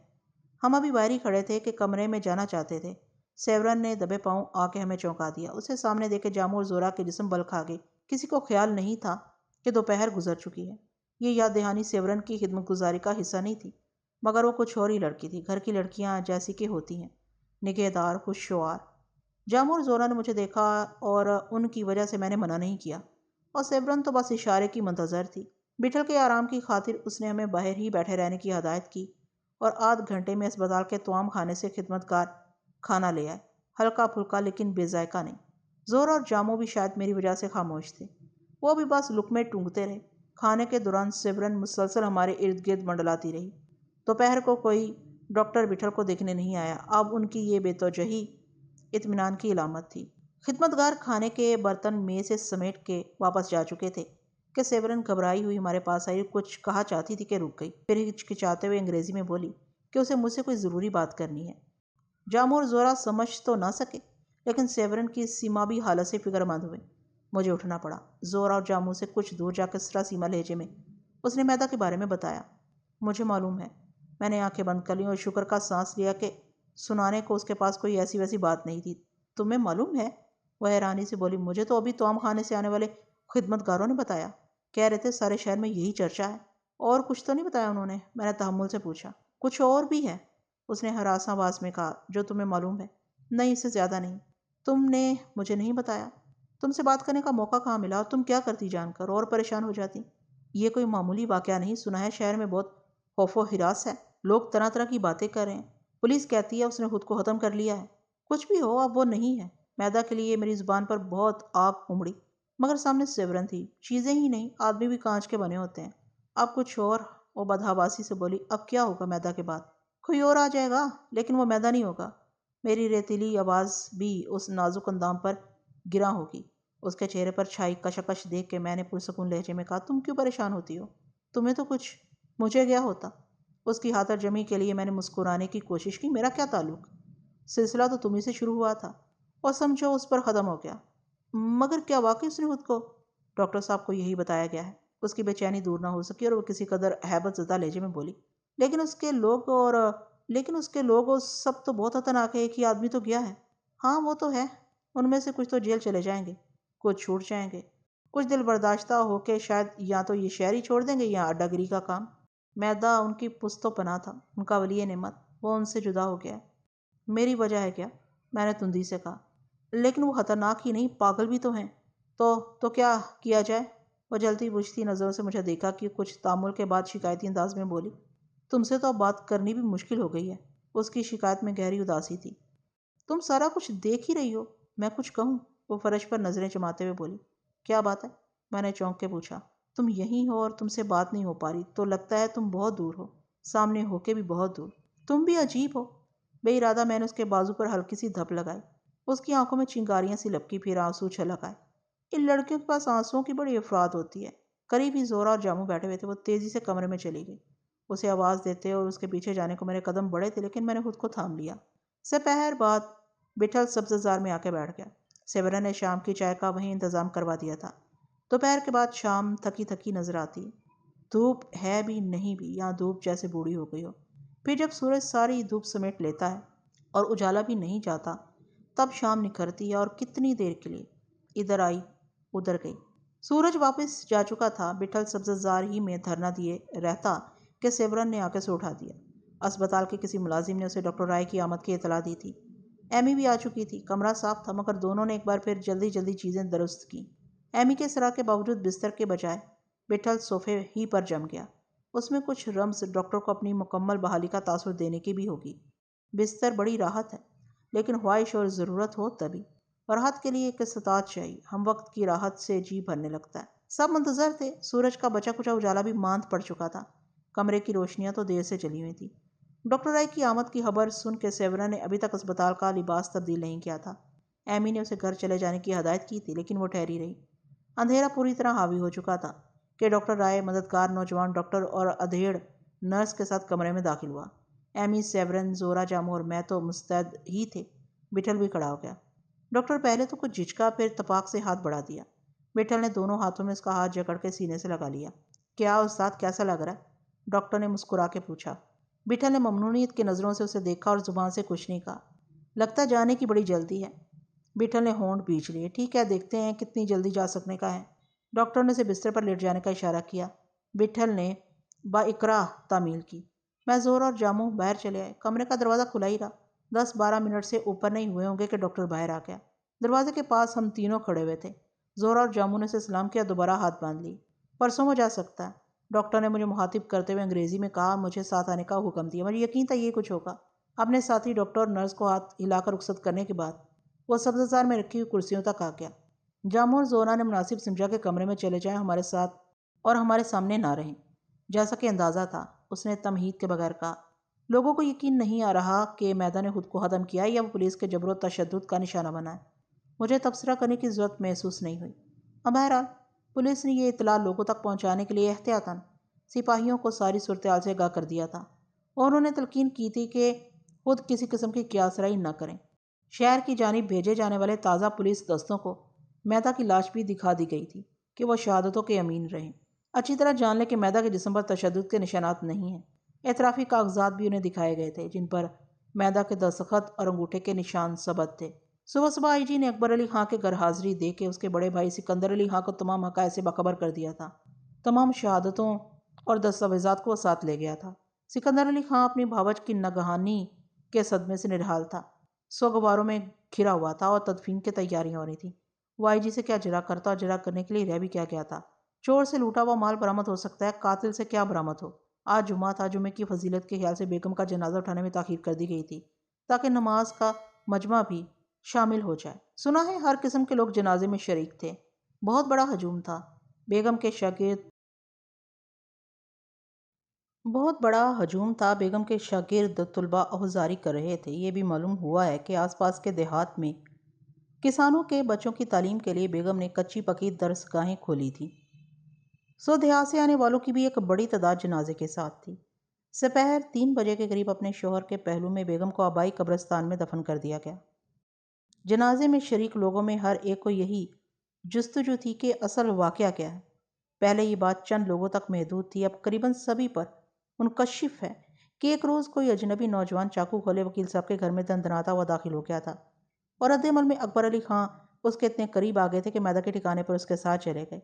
ہم ابھی باہر ہی کھڑے تھے کہ کمرے میں جانا چاہتے تھے، سیورن نے دبے پاؤں آ کے ہمیں چونکا دیا، اسے سامنے دیکھ کے جامو اور زورا کے جسم بل کھا گئے۔ کسی کو خیال نہیں تھا کہ دوپہر گزر چکی ہے۔ یہ یاد دہانی سیورن کی خدمت گزاری کا حصہ نہیں تھی، مگر وہ کچھ اور ہی لڑکی تھی، گھر کی لڑکیاں جیسی کہ ہوتی ہیں، نگہدار، خوششوار۔ جامو اور زورا نے مجھے دیکھا اور ان کی وجہ سے میں نے منع نہیں کیا، اور سیورن تو بس اشارے کی منتظر تھی۔ بٹھل کے آرام کی خاطر اس نے ہمیں باہر ہی بیٹھے رہنے کی ہدایت کی، اور آدھ گھنٹے میں اسپتال کے توام خانے سے خدمتگار کھانا لے آئے، ہلکا پھلکا لیکن بے ذائقہ نہیں۔ زورا اور جامو بھی شاید میری وجہ سے خاموش تھے، وہ بھی بس لقمے ٹونگتے رہے۔ کھانے کے دوران سیورن مسلسل ہمارے ارد گرد منڈلاتی رہی۔ دوپہر کو کوئی ڈاکٹر بٹھل کو دیکھنے نہیں آیا، اب ان کی یہ بے توجہی اطمینان کی علامت تھی۔ خدمتگار کھانے کے برتن میز سے سمیٹ کے واپس جا چکے تھے کہ سیورن گھبرائی ہوئی ہمارے پاس آئی، کچھ کہا چاہتی تھی کہ رک گئی، پھر ہچکچاتے ہوئے انگریزی میں بولی کہ اسے مجھ سے کوئی ضروری بات کرنی ہے۔ جامو اور زورا سمجھ تو نہ سکے، لیکن سیورن کی سیمابی حالت سے فکر مند ہوئے۔ مجھے اٹھنا پڑا۔ زورا اور جامو سے کچھ دور جا کے سراسیما لہجے میں اس نے میدا کے بارے میں بتایا۔ مجھے معلوم ہے۔ میں نے آنکھیں بند کر لیں اور شکر کا سانس لیا کہ سنانے کو اس کے پاس کوئی ایسی ویسی بات نہیں تھی۔ تمہیں معلوم ہے؟ وہ حیرانی سے بولی، مجھے تو ابھی توام خانے سے آنے والے خدمتگاروں نے بتایا، کہہ رہے تھے سارے شہر میں یہی چرچا ہے۔ اور کچھ تو نہیں بتایا انہوں نے؟ میں نے تحمل سے پوچھا۔ کچھ اور بھی ہے، اس نے ہراساں آواز میں کہا، جو تمہیں معلوم ہے؟ نہیں، اس سے زیادہ نہیں۔ تم نے مجھے نہیں بتایا؟ تم سے بات کرنے کا موقع کہاں ملا، اور تم کیا کرتی جان کر، اور پریشان ہو جاتی؟ یہ کوئی معمولی واقعہ نہیں، سنا ہے شہر میں بہت خوف و ہراس ہے، لوگ طرح طرح کی باتیں کر رہے ہیں، پولیس کہتی ہے اس نے خود کو ختم کر لیا ہے۔ کچھ بھی ہو، اب وہ نہیں ہے۔ میدا کے لیے میری زبان پر بہت آگ امڑی، مگر سامنے سیورن تھی۔ چیزیں ہی نہیں، آدمی بھی کانچ کے بنے ہوتے ہیں۔ اب کچھ اور، وہ بدحواسی سے بولی، اب کیا ہوگا میدا کے بعد؟ کوئی اور آ جائے گا، لیکن وہ میدا نہیں ہوگا۔ میری ریتیلی آواز بھی اس نازک اندام پر گراں ہوگی۔ اس کے چہرے پر چھائی کشمکش دیکھ کے میں نے پرسکون لہجے میں کہا، تم کیوں پریشان ہوتی ہو؟ تمہیں تو کچھ، مجھے کیا ہوتا؟ اس کی خاطر جمی کے لیے میں نے مسکرانے کی کوشش کی، میرا کیا تعلق؟ سلسلہ تو تمہیں سے شروع ہوا تھا اور سمجھو اس پر ختم ہو گیا۔ مگر کیا واقعی اس نے خود کو؟ ڈاکٹر صاحب کو یہی بتایا گیا ہے۔ اس کی بے چینی دور نہ ہو سکی اور وہ کسی قدر ہیبت زدہ لہجے میں بولی، لیکن اس کے لوگ اور سب تو بہت خطرناک ہے، ایک ہی آدمی تو گیا ہے۔ ہاں وہ تو ہے، ان میں سے کچھ تو جیل چلے جائیں گے، کچھ چھوٹ جائیں گے، کچھ دل برداشتہ ہو کے شاید یا تو یہ شہر ہی چھوڑ دیں گے یا اڈا گیری کا کام۔ میدا ان کی پشت و پناہ تھا، ان کا ولی نعمت، وہ ان سے جدا ہو گیا ہے۔ میری وجہ ہے کیا؟ میں نے تندی سے کہا، لیکن وہ خطرناک ہی نہیں، پاگل بھی تو ہیں۔ تو کیا کیا جائے؟ وہ جلتی بجھتی نظروں سے مجھے دیکھا کہ کچھ تامل کے بعد شکایتی انداز میں بولی، تم سے تو اب بات کرنی بھی مشکل ہو گئی ہے۔ اس کی شکایت میں گہری اداسی تھی۔ تم سارا کچھ دیکھ ہی رہی ہو، میں کچھ کہوں؟ وہ فرش پر نظریں جماتے ہوئے بولی، کیا بات ہے؟ میں نے چونک کے پوچھا۔ تم یہیں ہو اور تم سے بات نہیں ہو پا رہی، تو لگتا ہے تم بہت دور ہو، سامنے ہو کے بھی بہت دور۔ تم بھی عجیب ہو۔ بے ارادہ میں نے اس کے بازو پر ہلکی سی دھپ لگائی۔ اس کی آنکھوں میں چنگاریاں سی لپکی، پھر آنسو چھلک آئے۔ ان لڑکیوں کے پاس آنسوؤں کی بڑی افراد ہوتی ہے۔ قریب ہی زورا اور جامو بیٹھے ہوئے تھے، وہ تیزی سے کمرے میں چلی گئی۔ اسے آواز دیتے اور اس کے پیچھے جانے کو میرے قدم بڑھے تھے، لیکن میں نے خود کو تھام لیا۔ سپہر بعد بٹھل سبززار میں آ کے بیٹھ گیا۔ سیورن نے شام کی چائے کا وہیں انتظام کروا دیا تھا۔ دوپہر کے بعد شام تھکی تھکی نظر آتی ہے، دھوپ ہے بھی نہیں بھی، یہاں دھوپ جیسے بوڑھی ہو گئی ہو۔ پھر جب سورج ساری دھوپ سمیٹ لیتا ہے اور اجالا بھی نہیں جاتا، تب شام نکھرتی ہے، اور کتنی دیر کے لیے، ادھر آئی ادھر گئی۔ سورج واپس جا چکا تھا۔ بٹھل سبززار ہی میں دھرنا دیے رہتا کہ سیورن نے آ کے اسے اٹھا دیا۔ اسپتال کے کسی ملازم نے اسے ڈاکٹر رائے کی آمد کی اطلاع دی تھی۔ ایمی بھی آ چکی تھی۔ کمرہ صاف تھا، مگر دونوں نے ایک بار پھر جلدی جلدی چیزیں درست کیں۔ ایمی کے اصرار کے باوجود بستر کے بجائے بٹھل صوفے ہی پر جم گیا۔ اس میں کچھ رمز ڈاکٹر کو اپنی مکمل بحالی کا تاثر دینے کی بھی ہوگی۔ بستر بڑی راحت ہے، لیکن خواہش اور ضرورت ہو تبھی، اور راحت کے لیے ایک استطاعت چاہیے۔ ہم وقت کی راحت سے جی بھرنے لگتا ہے۔ سب منتظر تھے۔ سورج کا بچا کچا اجالا بھی ماند پڑ چکا تھا۔ کمرے کی روشنیاں تو دیر سے چلی ہوئی تھیں۔ ڈاکٹر رائے کی آمد کی خبر سن کے سیورا نے ابھی تک اسپتال کا لباس تبدیل نہیں کیا تھا۔ ایمی نے اسے گھر چلے جانے کی ہدایت کی تھی، لیکن وہ ٹھہری رہی۔ اندھیرا پوری طرح حاوی ہو چکا تھا کہ ڈاکٹر رائے مددگار نوجوان ڈاکٹر اور ادھیڑ نرس کے ساتھ کمرے میں داخل ہوا۔ ایمی، سیورن، زورا، جامو اور میں تو مستعد ہی تھے۔ بٹھل بھی کھڑا ہو گیا۔ ڈاکٹر پہلے تو کچھ جھجکا، پھر اتفاق سے ہاتھ بڑھا دیا۔ بٹھل نے دونوں ہاتھوں میں اس کا ہاتھ جکڑ کے سینے سے لگا لیا۔ کیا استاد، کیسا لگ رہا ہے؟ ڈاکٹر نے مسکرا کے پوچھا۔ بٹھل نے ممنونیت کی نظروں سے اسے دیکھا اور زبان سے کچھ نہیں کہا۔ لگتا جانے کی بڑی جلدی ہے۔ بٹھل نے ہونٹ بھینچ لیے۔ ٹھیک ہے، دیکھتے ہیں کتنی جلدی جا سکنے کا ہے۔ ڈاکٹر نے اسے بستر پر لیٹ جانے کا اشارہ کیا۔ بٹھل نے با اکراہ تعمیل کی۔ میں، زورا اور جامو باہر چلے آئے۔ کمرے کا دروازہ کھلا ہی رہا۔ 10-12 منٹ سے اوپر نہیں ہوئے ہوں گے کہ ڈاکٹر باہر آ گیا۔ دروازے کے پاس ہم تینوں کھڑے ہوئے تھے۔ زورا اور جامو نے اسے سلام کیا، دوبارہ ہاتھ باندھ لی۔ پرسوں وہ جا سکتا ہے، ڈاکٹر نے مجھے مخاطب کرتے ہوئے انگریزی میں کہا۔ مجھے ساتھ آنے کا حکم دیا۔ مجھے یقین تھا یہ کچھ ہوگا۔ اپنے ساتھی ڈاکٹر اور نرس کو ہاتھ ہلا کر رخصت کرنے کے بعد وہ سبززار میں رکھی ہوئی کرسیوں تک آ گیا۔ جامو اور زورا نے مناسب سمجھا کہ کمرے میں چلے جائیں، ہمارے ساتھ اور ہمارے سامنے نہ رہیں۔ جیسا کہ اندازہ تھا، اس نے تمہید کے بغیر کہا۔ لوگوں کو یقین نہیں آ رہا کہ میدان نے خود کو ختم کیا ہے یا وہ پولیس کے جبر و تشدد کا نشانہ بنا ہے۔ مجھے تبصرہ کرنے کی ضرورت محسوس نہیں ہوئی۔ بہرحال پولیس نے یہ اطلاع لوگوں تک پہنچانے کے لیے احتیاطاً سپاہیوں کو ساری صورتحال سے آگاہ کر دیا تھا، اور انہوں نے تلقین کی تھی کہ خود کسی قسم کی قیاسرایی نہ کریں۔ شہر کی جانب بھیجے جانے والے تازہ پولیس دستوں کو میدا کی لاش بھی دکھا دی گئی تھی کہ وہ شہادتوں کے امین رہیں۔ اچھی طرح جان لیں کہ میدا کے جسم پر تشدد کے نشانات نہیں ہیں۔ اعترافی کاغذات بھی انہیں دکھائے گئے تھے جن پر میدا کے دستخط اور انگوٹھے کے نشان ثبت تھے۔ صبح صبح آئی جی نے اکبر علی خاں کے گھر حاضری دے کے اس کے بڑے بھائی سکندر علی خاں کو تمام حقائق سے باخبر کر دیا تھا۔ تمام شہادتوں اور دستاویزات کو وہ ساتھ لے گیا تھا۔ سکندر علی خاں اپنی بھاوج کی ناگہانی کے صدمے سے نڈھال تھا۔ سوگواروں میں گھرا ہوا تھا اور تدفین کی تیاریاں ہو رہی تھیں۔ وہ آئی جی سے کیا جرا کرتا اور جرا کرنے کے لیے رہ بھی کیا گیا تھا۔ چور سے لوٹا ہوا مال برآمد ہو سکتا ہے، قاتل سے کیا برآمد ہو؟ آج جمعہ تھا۔ جمعے کی فضیلت کے خیال سے بیگم کا جنازہ اٹھانے میں تاخیر کر دی گئی تھی تاکہ نماز کا مجمع بھی شامل ہو جائے۔ سنا ہے ہر قسم کے لوگ جنازے میں شریک تھے۔ بہت بڑا ہجوم تھا۔ بیگم کے شاگرد طلباء عہدیداری کر رہے تھے۔ یہ بھی معلوم ہوا ہے کہ آس پاس کے دیہات میں کسانوں کے بچوں کی تعلیم کے لیے بیگم نے کچی پکی درس گاہیں کھولی تھیں۔ سو دیہات سے آنے والوں کی بھی ایک بڑی تعداد جنازے کے ساتھ تھی۔ سپہر 3 بجے کے قریب اپنے شوہر کے پہلو میں بیگم کو آبائی قبرستان میں دفن کر دیا گیا۔ جنازے میں شریک لوگوں میں ہر ایک کو یہی جستجو تھی کہ اصل واقعہ کیا ہے۔ پہلے یہ بات چند لوگوں تک محدود تھی، اب قریباً سبھی پر منکشف ہے کہ ایک روز کوئی اجنبی نوجوان چاقو کھولے وکیل صاحب کے گھر میں دندناتا ہوا داخل ہو گیا تھا، اور رد عمل میں اکبر علی خاں اس کے اتنے قریب آ گئے تھے کہ میدا کے ٹھکانے پر اس کے ساتھ چلے گئے۔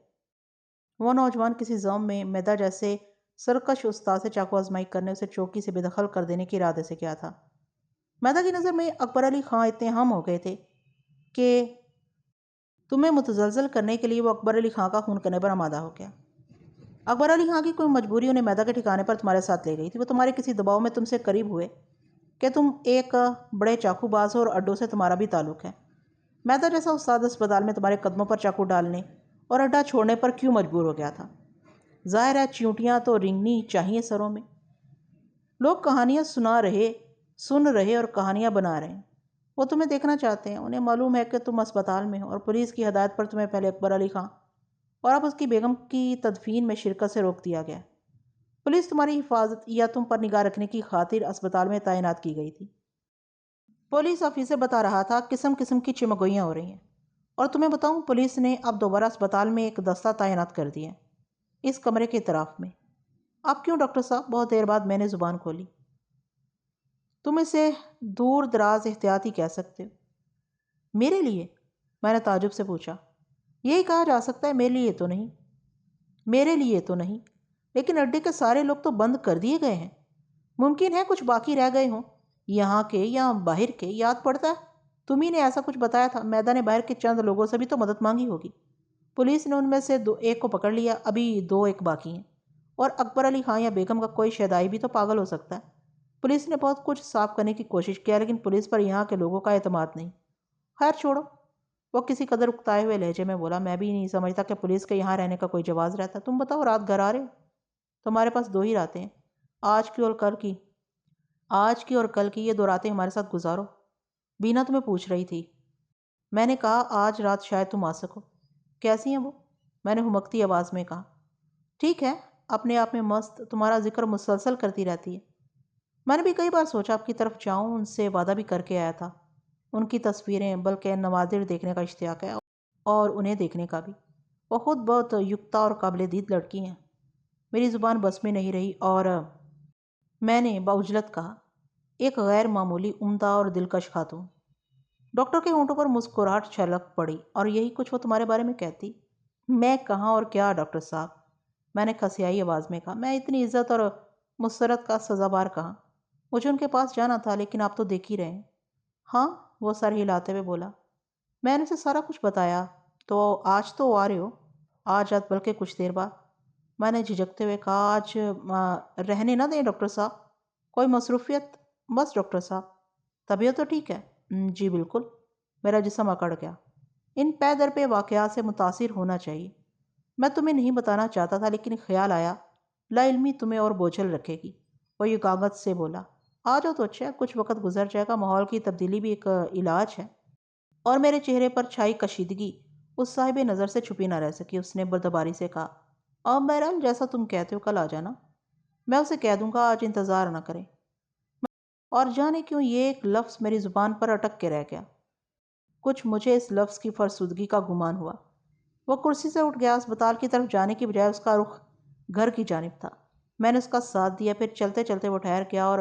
وہ نوجوان کسی زوم میں میدا جیسے سرکش استاد سے چاقو آزمائی کرنے اسے چوکی سے بے دخل کر دینے کے ارادے سے کیا تھا۔ میدا کی نظر میں اکبر علی خاں اتنے ہم ہو گئے تھے کہ تمہیں متزلزل کرنے کے لیے وہ اکبر علی خاں کا خون کرنے پر آمادہ ہو گیا۔ اکبر علی خاں کی کوئی مجبوری انہیں میدا کے ٹھکانے پر تمہارے ساتھ لے گئی تھی۔ وہ تمہارے کسی دباؤ میں تم سے قریب ہوئے کہ تم ایک بڑے چاقو باز ہو اور اڈوں سے تمہارا بھی تعلق ہے۔ میدا جیسا استاد اسپتال میں تمہارے قدموں پر چاقو ڈالنے اور اڈا چھوڑنے پر کیوں مجبور ہو گیا تھا؟ ظاہر ہے چیونٹیاں تو رنگنی چاہیے سروں میں۔ لوگ کہانیاں سن رہے اور کہانیاں بنا رہے ہیں۔ وہ تمہیں دیکھنا چاہتے ہیں۔ انہیں معلوم ہے کہ تم اسپتال میں ہو اور پولیس کی ہدایت پر تمہیں پہلے اکبر علی خاں اور اب اس کی بیگم کی تدفین میں شرکت سے روک دیا گیا۔ پولیس تمہاری حفاظت یا تم پر نگاہ رکھنے کی خاطر اسپتال میں تعینات کی گئی تھی۔ پولیس آفیسر بتا رہا تھا قسم قسم کی چمگوئیاں ہو رہی ہیں، اور تمہیں بتاؤں پولیس نے اب دوبارہ اسپتال میں ایک دستہ تعینات کر دیا ہے، اس کمرے کے اطراف میں۔ اب کیوں ڈاکٹر صاحب؟ بہت دیر بعد میں نے زبان کھولی۔ تم اسے دور دراز احتیاط ہی کہہ سکتے ہو۔ میرے لیے؟ میں نے تعجب سے پوچھا۔ یہی کہا جا سکتا ہے، میرے لیے تو نہیں۔ میرے لیے تو نہیں، لیکن اڈے کے سارے لوگ تو بند کر دیے گئے ہیں۔ ممکن ہے کچھ باقی رہ گئے ہوں، یہاں کے یا باہر کے۔ یاد پڑتا ہے تم ہی نے ایسا کچھ بتایا تھا۔ میدان نے باہر کے چند لوگوں سے بھی تو مدد مانگی ہوگی۔ پولیس نے ان میں سے ایک کو پکڑ لیا، ابھی 2 ایک باقی ہیں۔ اور اکبر علی خان یا بیگم کا کوئی شیدائی بھی تو پاگل ہو سکتا ہے۔ پولیس نے بہت کچھ صاف کرنے کی کوشش کیا، لیکن پولیس پر یہاں کے لوگوں کا اعتماد نہیں۔ خیر چھوڑو، وہ کسی قدر اکتائے ہوئے لہجے میں بولا۔ میں بھی نہیں سمجھتا کہ پولیس کے یہاں رہنے کا کوئی جواز رہتا۔ تم بتاؤ، رات گھر آ رہے ہو؟ تمہارے پاس 2 ہی راتیں ہیں، آج کی اور کل کی۔ آج کی اور کل کی، یہ 2 راتیں ہمارے ساتھ گزارو۔ بینا تمہیں پوچھ رہی تھی۔ میں نے کہا آج رات شاید تم آ سکو۔ کیسی ہیں وہ؟ میں نے ہمکتی آواز میں کہا۔ ٹھیک ہے، اپنے آپ میں مست، تمہارا ذکر مسلسل کرتی رہتی ہے۔ میں نے بھی کئی بار سوچا آپ کی طرف جاؤں، ان سے وعدہ بھی کر کے آیا تھا۔ ان کی تصویریں بلکہ نوادر دیکھنے کا اشتیاق ہے، اور انہیں دیکھنے کا بھی۔ وہ خود بہت یکتا اور قابل دید لڑکی ہیں۔ میری زبان بس میں نہیں رہی اور میں نے بعجلت کہا، ایک غیر معمولی عمدہ اور دلکش خاتون۔ ڈاکٹر کے ہونٹوں پر مسکراہٹ چھلک پڑی۔ اور یہی کچھ وہ تمہارے بارے میں کہتی؟ میں کہاں اور کیا ڈاکٹر صاحب، میں نے کھسیائی آواز میں کہا۔ میں اتنی عزت اور مسرت کا سزاوار کہاں؟ مجھے ان کے پاس جانا تھا، لیکن آپ تو دیکھ ہی رہے ہیں۔ ہاں، وہ سر ہلاتے ہوئے بولا۔ میں نے اسے سارا کچھ بتایا۔ تو آج تو آ رہے ہو؟ آج رات بلکہ کچھ دیر بعد؟ میں نے جھجکتے ہوئے کہا، آج رہنے نہ دیں ڈاکٹر صاحب، کوئی مصروفیت؟ بس ڈاکٹر صاحب، طبیعت تو ٹھیک ہے؟ جی بالکل۔ میرا جسم اکڑ گیا۔ ان پے در پہ واقعات سے متاثر ہونا چاہیے۔ میں تمہیں نہیں بتانا چاہتا تھا، لیکن خیال آیا لا علمی تمہیں اور بوجھل رکھے گی۔ وہ یگانت سے بولا۔ آ جاؤ تو اچھا ہے، کچھ وقت گزر جائے گا، ماحول کی تبدیلی بھی ایک علاج ہے۔ اور میرے چہرے پر چھائی کشیدگی اس صاحب نظر سے چھپی نہ رہ سکی۔ اس نے بردباری سے کہا، بہرحال جیسا تم کہتے ہو، کل آ جانا۔ میں اسے کہہ دوں گا آج انتظار نہ کرے۔ اور جانے کیوں یہ ایک لفظ میری زبان پر اٹک کے رہ گیا۔ کچھ مجھے اس لفظ کی فرسودگی کا گمان ہوا۔ وہ کرسی سے اٹھ گیا۔ اسپتال کی طرف جانے کی بجائے اس کا رخ گھر کی جانب تھا۔ میں نے اس کا ساتھ دیا۔ پھر چلتے چلتے وہ ٹھہر گیا اور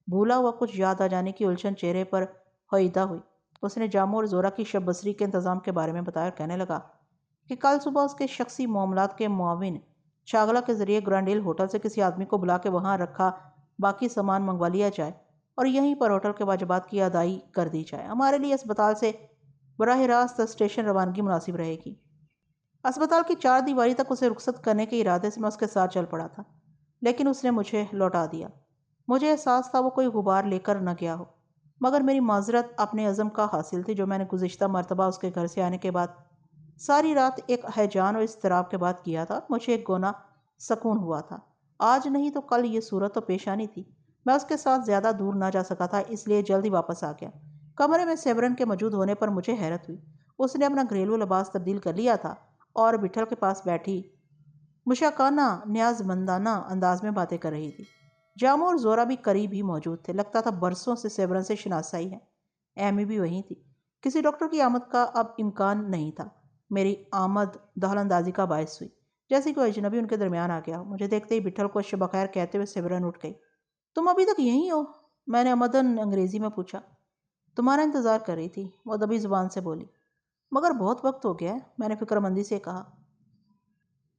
بھولا ہوا کچھ یاد آ جانے کی الجھن چہرے پر ہوئیدہ ہوئی۔ اس نے جاموں اور زورا کی شب بسری کے انتظام کے بارے میں بتایا اور کہنے لگا کہ کل صبح اس کے شخصی معاملات کے معاون شاغلہ کے ذریعے گرینڈ ہل ہوٹل سے کسی آدمی کو بلا کے وہاں رکھا باقی سامان منگوا لیا جائے اور یہیں پر ہوٹل کے واجبات کی ادائی کر دی جائے۔ ہمارے لیے اسپتال سے براہ راست اسٹیشن روانگی مناسب رہے گی۔ اسپتال کی 4 دیواری تک اسے رخصت کرنے کے ارادے سے میں اس کے ساتھ چل پڑا تھا، لیکن اس نے مجھے لوٹا دیا۔ مجھے احساس تھا وہ کوئی غبار لے کر نہ گیا ہو، مگر میری معذرت اپنے عزم کا حاصل تھی، جو میں نے گزشتہ مرتبہ اس کے گھر سے آنے کے بعد ساری رات ایک ہیجان اور اضطراب کے بعد کیا تھا۔ مجھے ایک گونا سکون ہوا تھا۔ آج نہیں تو کل یہ صورت تو پیش آنی تھی۔ میں اس کے ساتھ زیادہ دور نہ جا سکا تھا، اس لیے جلد ہی واپس آ گیا۔ کمرے میں سیورن کے موجود ہونے پر مجھے حیرت ہوئی۔ اس نے اپنا گھریلو لباس تبدیل کر لیا تھا اور بٹھل کے پاس بیٹھی مشاکانہ نیاز مندانہ انداز میں باتیں کر رہی تھی۔ جاموں اور زورا بھی قریب ہی موجود تھے۔ لگتا تھا برسوں سے سیورن سے شناسائی ہے۔ ایمی بھی وہیں تھی۔ کسی ڈاکٹر کی آمد کا اب امکان نہیں تھا۔ میری آمد دخل اندازی کا باعث ہوئی، جیسے کوئی اجنبی ان کے درمیان آ گیا ہو۔ مجھے دیکھتے ہی بٹھل کو شب بخیر کہتے ہوئے سیورن اٹھ گئی۔ تم ابھی تک یہیں ہو؟ میں نے عمدن انگریزی میں پوچھا۔ تمہارا انتظار کر رہی تھی، وہ دبی زبان سے بولی۔ مگر بہت وقت ہو گیا ہے، میں نے فکر مندی سے کہا۔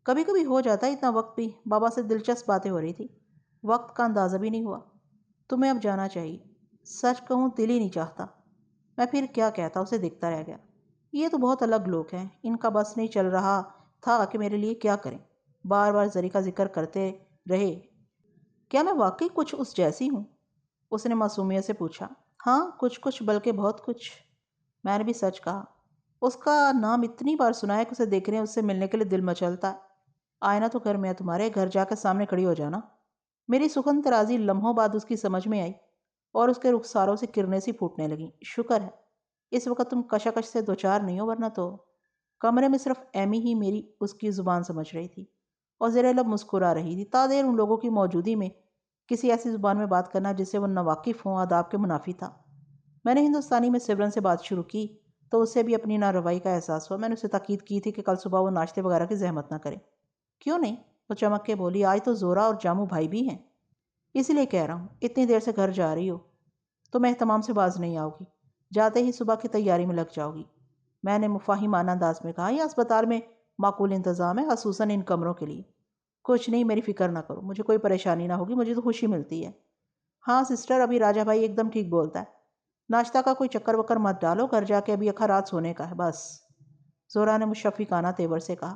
کبھی کبھی ہو جاتا ہے اتنا وقت بھی۔ بابا سے دلچسپ باتیں ہو رہی تھی، وقت کا اندازہ بھی نہیں ہوا۔ تمہیں اب جانا چاہیے۔ سچ کہوں دل ہی نہیں چاہتا۔ میں پھر کیا کہتا، اسے دیکھتا رہ گیا۔ یہ تو بہت الگ لوگ ہیں، ان کا بس نہیں چل رہا تھا کہ میرے لیے کیا کریں۔ بار بار زری کا ذکر کرتے رہے۔ کیا میں واقعی کچھ اس جیسی ہوں؟ اس نے معصومیت سے پوچھا۔ ہاں کچھ بلکہ بہت کچھ۔ میں نے بھی سچ کہا۔ اس کا نام اتنی بار سنا ہے کہ اسے دیکھنے اس سے ملنے کے لیے دل مچلتا ہے۔ آئینہ تو گھر میں ہے تمہارے، گھر جا کے سامنے کھڑی ہو جانا۔ میری سخن ترازی لمحوں بعد اس کی سمجھ میں آئی اور اس کے رخساروں سے کرنیں سی پھوٹنے لگیں۔ شکر ہے اس وقت تم کشاکش سے دوچار نہیں ہو، ورنہ تو۔ کمرے میں صرف ایمی ہی میری اس کی زبان سمجھ رہی تھی اور زیر لب مسکرا رہی تھی۔ تا دیر ان لوگوں کی موجودی میں کسی ایسی زبان میں بات کرنا جس سے وہ ناواقف ہوں آداب کے منافی تھا۔ میں نے ہندوستانی میں سیورن سے بات شروع کی تو اسے بھی اپنی ناروائی کا احساس ہوا۔ میں نے اسے تاکید کی تھی کہ کل صبح وہ ناشتے وغیرہ کی زحمت نہ کرے۔ کیوں نہیں؟ وہ چمک کے بولی، آج تو زورا اور جاموں بھائی بھی ہیں، اسی لیے کہہ رہا ہوں اتنی دیر سے گھر جا رہی ہو تو میں اہتمام سے باز نہیں آؤ گی، جاتے ہی صبح کی تیاری میں لگ جاؤ گی۔ میں نے مفاہمانہ انداز میں کہا، یہ اسپتال میں معقول انتظام ہے، خصوصاً ان کمروں کے لیے۔ کچھ نہیں، میری فکر نہ کرو، مجھے کوئی پریشانی نہ ہوگی، مجھے تو خوشی ملتی ہے۔ ہاں سسٹر، ابھی راجہ بھائی ایک دم ٹھیک بولتا ہے۔ ناشتہ کا کوئی چکر وکر مت ڈالو، گھر جا کے ابھی اکھا رات سونے کا ہے بس، زورا نے مشفقانہ تیور سے کہا۔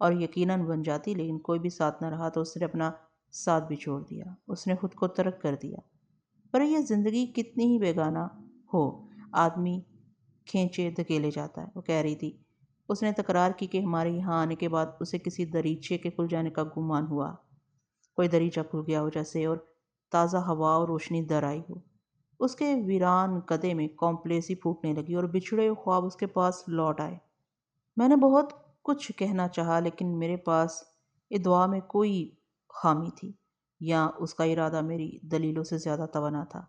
اور یقیناً بن جاتی، لیکن کوئی بھی ساتھ نہ رہا تو اس نے اپنا ساتھ بھی چھوڑ دیا، اس نے خود کو ترک کر دیا۔ پر یہ زندگی کتنی ہی بیگانہ ہو، آدمی کھینچے دھکیلے جاتا ہے، وہ کہہ رہی تھی۔ اس نے تکرار کی کہ ہمارے یہاں آنے کے بعد اسے کسی دریچے کے کھل جانے کا گمان ہوا، کوئی دریچہ کھل گیا ہو جیسے، اور تازہ ہوا اور روشنی در آئی ہو۔ اس کے ویران کدے میں کمپلیسی پھوٹنے لگی اور بچھڑے ہوئے خواب اس کے پاس لوٹ آئے۔ میں نے بہت کچھ کہنا چاہا، لیکن میرے پاس ادعا میں کوئی خامی تھی، یا اس کا ارادہ میری دلیلوں سے زیادہ توانا تھا۔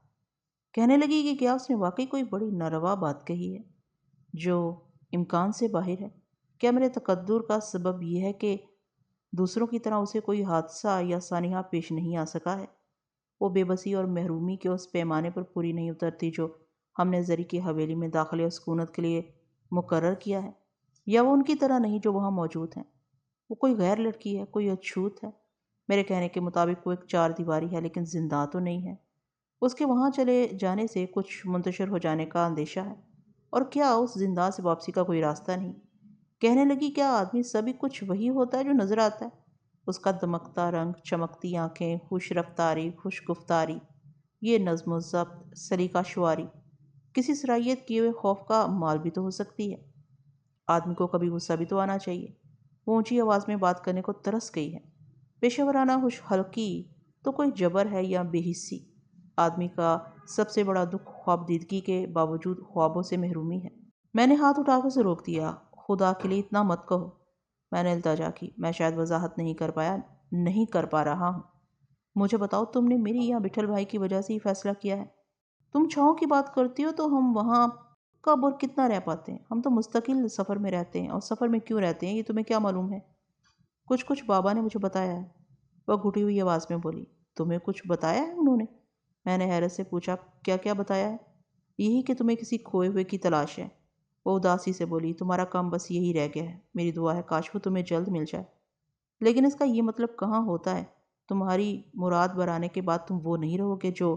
کہنے لگی کہ کیا اس نے واقعی کوئی بڑی ناروا بات کہی ہے جو امکان سے باہر ہے؟ کیا میرے تقدر کا سبب یہ ہے کہ دوسروں کی طرح اسے کوئی حادثہ یا سانحہ پیش نہیں آ سکا ہے؟ وہ بے بسی اور محرومی کے اس پیمانے پر پوری نہیں اترتی جو ہم نے زری کی حویلی میں داخلے اور سکونت کے لیے مقرر کیا ہے، یا وہ ان کی طرح نہیں جو وہاں موجود ہیں؟ وہ کوئی غیر لڑکی ہے، کوئی اچھوت ہے۔ میرے کہنے کے مطابق وہ ایک چار دیواری ہے، لیکن زندہ تو نہیں ہے۔ اس کے وہاں چلے جانے سے کچھ منتشر ہو جانے کا اندیشہ ہے، اور کیا اس زندہ سے واپسی کا کوئی راستہ نہیں؟ کہنے لگی کیا آدمی سبھی کچھ وہی ہوتا ہے جو نظر آتا ہے؟ اس کا دمکتا رنگ، چمکتی آنکھیں، خوش رفتاری، خوش گفتاری، یہ نظم و ضبط، سلیقہ شعاری، کسی صلاحیت کیے ہوئے خوف کا مال بھی تو ہو سکتی ہے۔ آدمی کو کبھی غصہ بھی تو آنا چاہیے۔ وہ اونچی آواز میں بات کرنے کو ترس گئی ہے۔ پیشہ ورانہ خوش حلقی تو کوئی جبر ہے یا بے حسی؟ آدمی کا سب سے بڑا دکھ خواب دیدگی کے باوجود خوابوں سے محرومی ہے۔ میں نے ہاتھ اٹھا کر اسے روک دیا۔ خدا کے لیے اتنا مت کہو، میں نے التجا کی۔ میں شاید وضاحت نہیں کر پا رہا ہوں۔ مجھے بتاؤ، تم نے میری یا بٹھل بھائی کی وجہ سے یہ فیصلہ کیا ہے؟ تم چھاؤں کی بات کرتی ہو تو ہم وہاں کب اور کتنا رہ پاتے ہیں؟ ہم تو مستقل سفر میں رہتے ہیں، اور سفر میں کیوں رہتے ہیں یہ تمہیں کیا معلوم ہے؟ کچھ بابا نے مجھے بتایا ہے، وہ گھٹی ہوئی آواز میں بولی۔ تمہیں کچھ بتایا ہے انہوں نے؟ میں نے حیرت سے پوچھا۔ کیا کیا بتایا ہے؟ یہی کہ تمہیں کسی کھوئے ہوئے کی تلاش ہے۔ وہ اداسی سے بولی۔ تمہارا کام بس یہی رہ گیا ہے، میری دعا ہے کاش وہ تمہیں جلد مل جائے۔ لیکن اس کا یہ مطلب کہاں ہوتا ہے؟ تمہاری مراد برانے کے بعد تم وہ نہیں رہو گے جو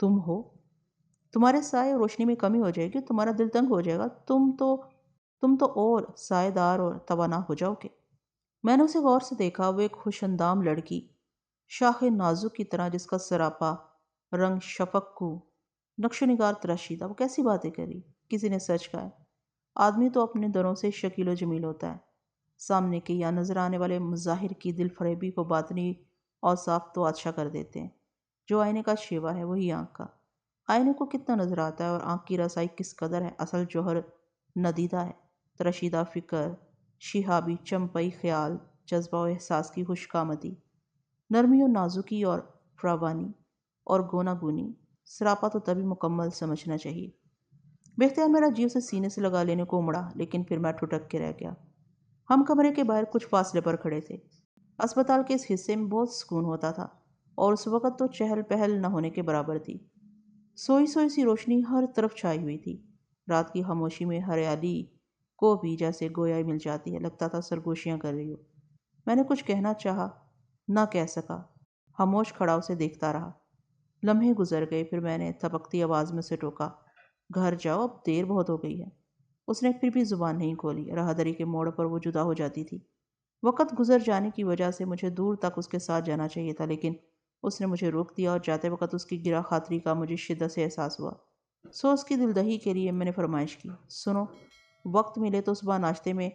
تم ہو۔ تمہارے سائے اور روشنی میں کمی ہو جائے گی، تمہارا دل تنگ ہو جائے گا، تم تو اور سائے دار اور توانا ہو جاؤ گے۔ میں نے اسے غور سے دیکھا۔ وہ ایک خوش اندام لڑکی، شاخ نازک کی طرح، جس کا سراپا رنگ شفق کو نقش و نگار تراشیدہ۔ وہ کیسی باتیں کری؟ کسی نے سچ کہا ہے، آدمی تو اپنے دروں سے شکیل و جمیل ہوتا ہے۔ سامنے کے یا نظر آنے والے مظاہر کی دل فریبی کو باطنی اوصاف تو اچھا کر دیتے ہیں۔ جو آئینے کا شیوا ہے وہی آنکھ کا۔ آئینے کو کتنا نظر آتا ہے اور آنکھ کی رسائی کس قدر ہے، اصل جوہر ندیدہ ہے۔ ترشیدہ فکر، شہابی چمپئی خیال، جذبہ و احساس کی خشک آمدی، نرمی و نازکی اور فراوانی اور گونا گونی، سراپا تو تبھی مکمل سمجھنا چاہیے۔ بختیار میرا جی اسے سینے سے لگا لینے کو مڑا، لیکن پھر میں ٹھٹک کے رہ گیا۔ ہم کمرے کے باہر کچھ فاصلے پر کھڑے تھے۔ اسپتال کے اس حصے میں بہت سکون ہوتا تھا، اور اس وقت تو چہل پہل نہ ہونے کے برابر تھی۔ سوئی سوئی سی روشنی ہر طرف چھائی ہوئی تھی۔ رات کی خاموشی میں ہریالی کو بھی جیسے گویا مل جاتی ہے، لگتا تھا سرگوشیاں کر رہی ہو۔ میں نے کچھ کہنا چاہا، نہ کہہ سکا، خاموش کھڑا اسے دیکھتا رہا۔ لمحے گزر گئے، پھر میں نے تھپکتی آواز میں سے ٹوکا، گھر جاؤ، اب دیر بہت ہو گئی ہے۔ اس نے پھر بھی زبان نہیں کھولی۔ راہداری کے موڑ پر وہ جدا ہو جاتی تھی۔ وقت گزر جانے کی وجہ سے مجھے دور تک اس کے ساتھ جانا چاہیے تھا، لیکن اس نے مجھے روک دیا، اور جاتے وقت اس کی گرا خاطری کا مجھے شدت سے احساس ہوا۔ سو اس کی دلدہی کے لیے میں نے فرمائش کی، سنو، وقت ملے تو صبح ناشتے میں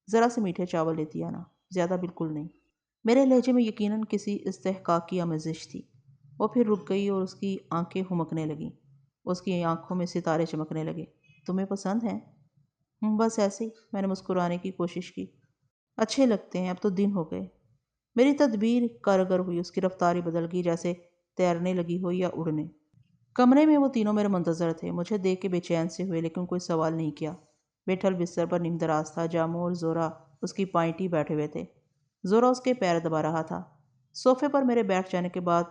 ذرا سے میٹھے چاول لیتی آنا، زیادہ بالکل نہیں۔ میرے لہجے میں یقیناً کسی استحقاق کی آمیزش تھی۔ وہ پھر رک گئی اور اس کی آنکھیں ہمکنے لگیں، اس کی آنکھوں میں ستارے چمکنے لگے۔ تمہیں پسند ہیں؟ بس ایسے ہی، میں نے مسکرانے کی کوشش کی۔ اچھے لگتے ہیں، اب تو دن ہو گئے۔ میری تدبیر کارگر ہوئی، اس کی رفتاری بدل گئی، جیسے تیرنے لگی ہو یا اڑنے۔ کمرے میں وہ تینوں میرے منتظر تھے، مجھے دیکھ کے بے چین سے ہوئے، لیکن کوئی سوال نہیں کیا۔ بیٹھل بستر پر نیم دراز تھا، جامو اور زورا اس کی پائنٹی بیٹھے ہوئے تھے۔ زورا اس کے پیر دبا رہا تھا۔ صوفے پر میرے بیٹھ جانے کے بعد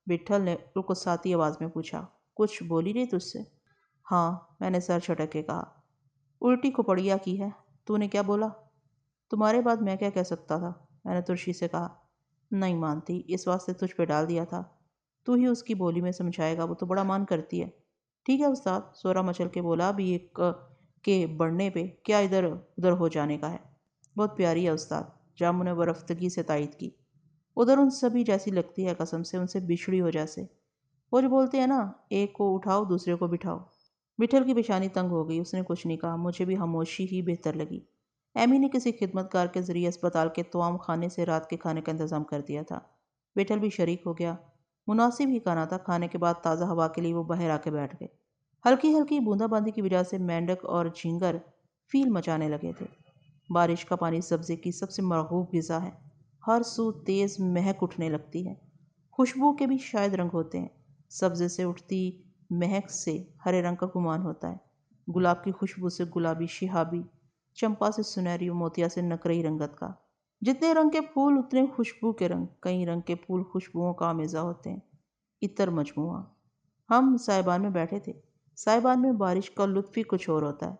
بیٹھل نے رکساتی آواز میں پوچھا، کچھ بولی نہیں تجھ سے؟ ہاں، میں نے سر جھٹک کے کہا۔ الٹی کھپڑیا کی ہے، تو نے کیا بولا؟ تمہارے بعد میں کیا کہہ سکتا تھا، میں نے ترشی سے کہا۔ نہیں مانتی، اس واسطے تجھ پہ ڈال دیا تھا، تو ہی اس کی بولی میں سمجھائے گا، وہ تو بڑا مان کرتی ہے۔ ٹھیک ہے استاد، زورا مچل کے بولا، ابھی ایک کے بڑھنے پہ کیا ادھر ادھر ہو جانے کا ہے۔ بہت پیاری ہے استاد، جاموں نے برفتگی سے تائید کی۔ ادھر ان سبھی جیسی لگتی ہے، قسم سے ان سے بچھڑی ہو جیسے۔ وہ جو بولتے ہیں نا، ایک کو اٹھاؤ دوسرے کو بٹھاؤ۔ بٹھل کی پیشانی تنگ ہو گئی، اس نے کچھ نہیں کہا۔ مجھے بھی خاموشی ہی بہتر لگی۔ ایمی نے کسی خدمت گار کے ذریعے اسپتال کے توام خانے سے رات کے کھانے کا انتظام کر دیا تھا۔ بٹھل بھی شریک ہو گیا۔ مناسب ہی کھانا تھا۔ کھانے کے بعد تازہ ہوا کے لیے وہ باہر آ کے بیٹھ گئے۔ ہلکی ہلکی بوندا باندی کی وجہ سے مینڈک اور جھینگر فیل مچانے لگے تھے۔ بارش کا پانی سبزے کی سب سے مرغوب غذا ہے۔ ہر سو تیز مہک اٹھنے لگتی ہے۔ خوشبو کے بھی شاید رنگ ہوتے ہیں۔ سبزے سے اٹھتی مہک سے ہرے رنگ کا گمان ہوتا ہے، گلاب کی خوشبو سے گلابی شہابی، چمپا سے سنہری و موتیا سے نقرئی رنگت کا۔ جتنے رنگ کے پھول اتنے خوشبو کے رنگ، کئی رنگ کے پھول خوشبوؤں کا آمیزہ ہوتے ہیں۔ عطر مجموعہ۔ ہم سائبان میں بیٹھے تھے۔ سائبان میں بارش کا لطف ہی کچھ اور ہوتا ہے۔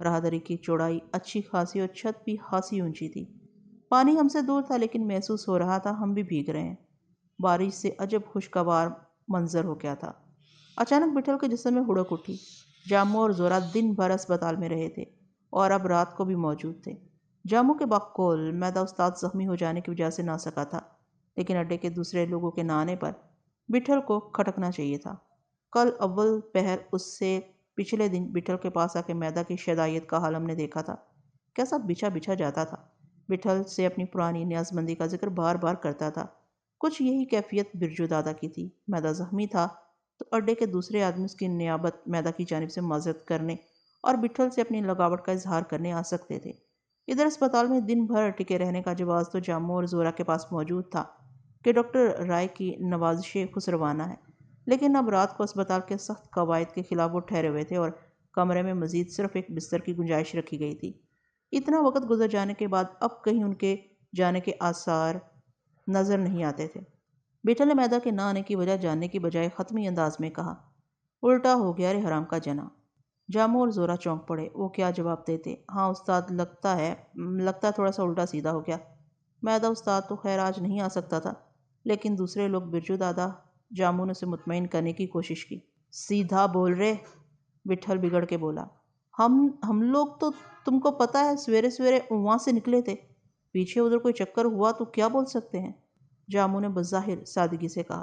راہداری کی چوڑائی اچھی خاصی اور چھت بھی خاصی اونچی تھی۔ پانی ہم سے دور تھا لیکن محسوس ہو رہا تھا ہم بھی بھیگ رہے ہیں۔ بارش سے عجب خوشگوار منظر ہو گیا تھا۔ اچانک بٹھل کے جسم میں ہڑک اٹھی۔ جاموں اور زورا دن بھر اسپتال میں رہے تھے اور اب رات کو بھی موجود تھے۔ جاموں کے بقول میدہ استاد زخمی ہو جانے کی وجہ سے نہ سکا تھا، لیکن اڈے کے دوسرے لوگوں کے نہ آنے پر بٹھل کو کھٹکنا چاہیے تھا۔ کل اول پہر اس سے پچھلے دن بٹھل کے پاس آ کے میدہ کی شدائیت کا حال ہم نے دیکھا تھا۔ کیسا بچھا بچھا جاتا تھا۔ بٹھل سے اپنی پرانی نیازمندی کا ذکر بار بار کرتا تھا۔ کچھ یہی کیفیت برجو دادا کی تھی۔ میدہ زخمی تھا تو اڈے کے دوسرے آدمی اس کی نیابت میدہ کی جانب سے معذرت کرنے اور بٹھل سے اپنی لگاوٹ کا اظہار کرنے آ سکتے تھے۔ ادھر اسپتال میں دن بھر ٹکے رہنے کا جواز تو جاموں اور زورا کے پاس موجود تھا کہ ڈاکٹر رائے کی نوازش خسروانہ ہے، لیکن اب رات کو اسپتال کے سخت قواعد کے خلاف وہ ٹھہرے ہوئے تھے اور کمرے میں مزید صرف ایک بستر کی گنجائش رکھی گئی تھی۔ اتنا وقت گزر جانے کے بعد اب کہیں ان کے جانے کے آثار نظر نہیں آتے تھے۔ بٹھل نے میدہ کے نہ آنے کی وجہ جاننے کی بجائے ختمی انداز میں کہا، الٹا ہو گیا رے حرام کا جنا۔ جاموں اور زورا چونک پڑے۔ وہ کیا جواب دیتے؟ ہاں استاد، لگتا تھوڑا سا الٹا سیدھا ہو گیا۔ میدہ استاد تو خیر آج نہیں آ سکتا تھا، لیکن دوسرے لوگ برجو دادا۔ جاموں نے اسے مطمئن کرنے کی کوشش کی۔ سیدھا بول رے، بٹھل بگڑ کے بولا۔ ہم لوگ تو تم کو پتہ ہے سویرے سویرے وہاں سے نکلے تھے، پیچھے ادھر کوئی چکر ہوا تو کیا بول سکتے ہیں؟ جاموں نے بظاہر سادگی سے کہا۔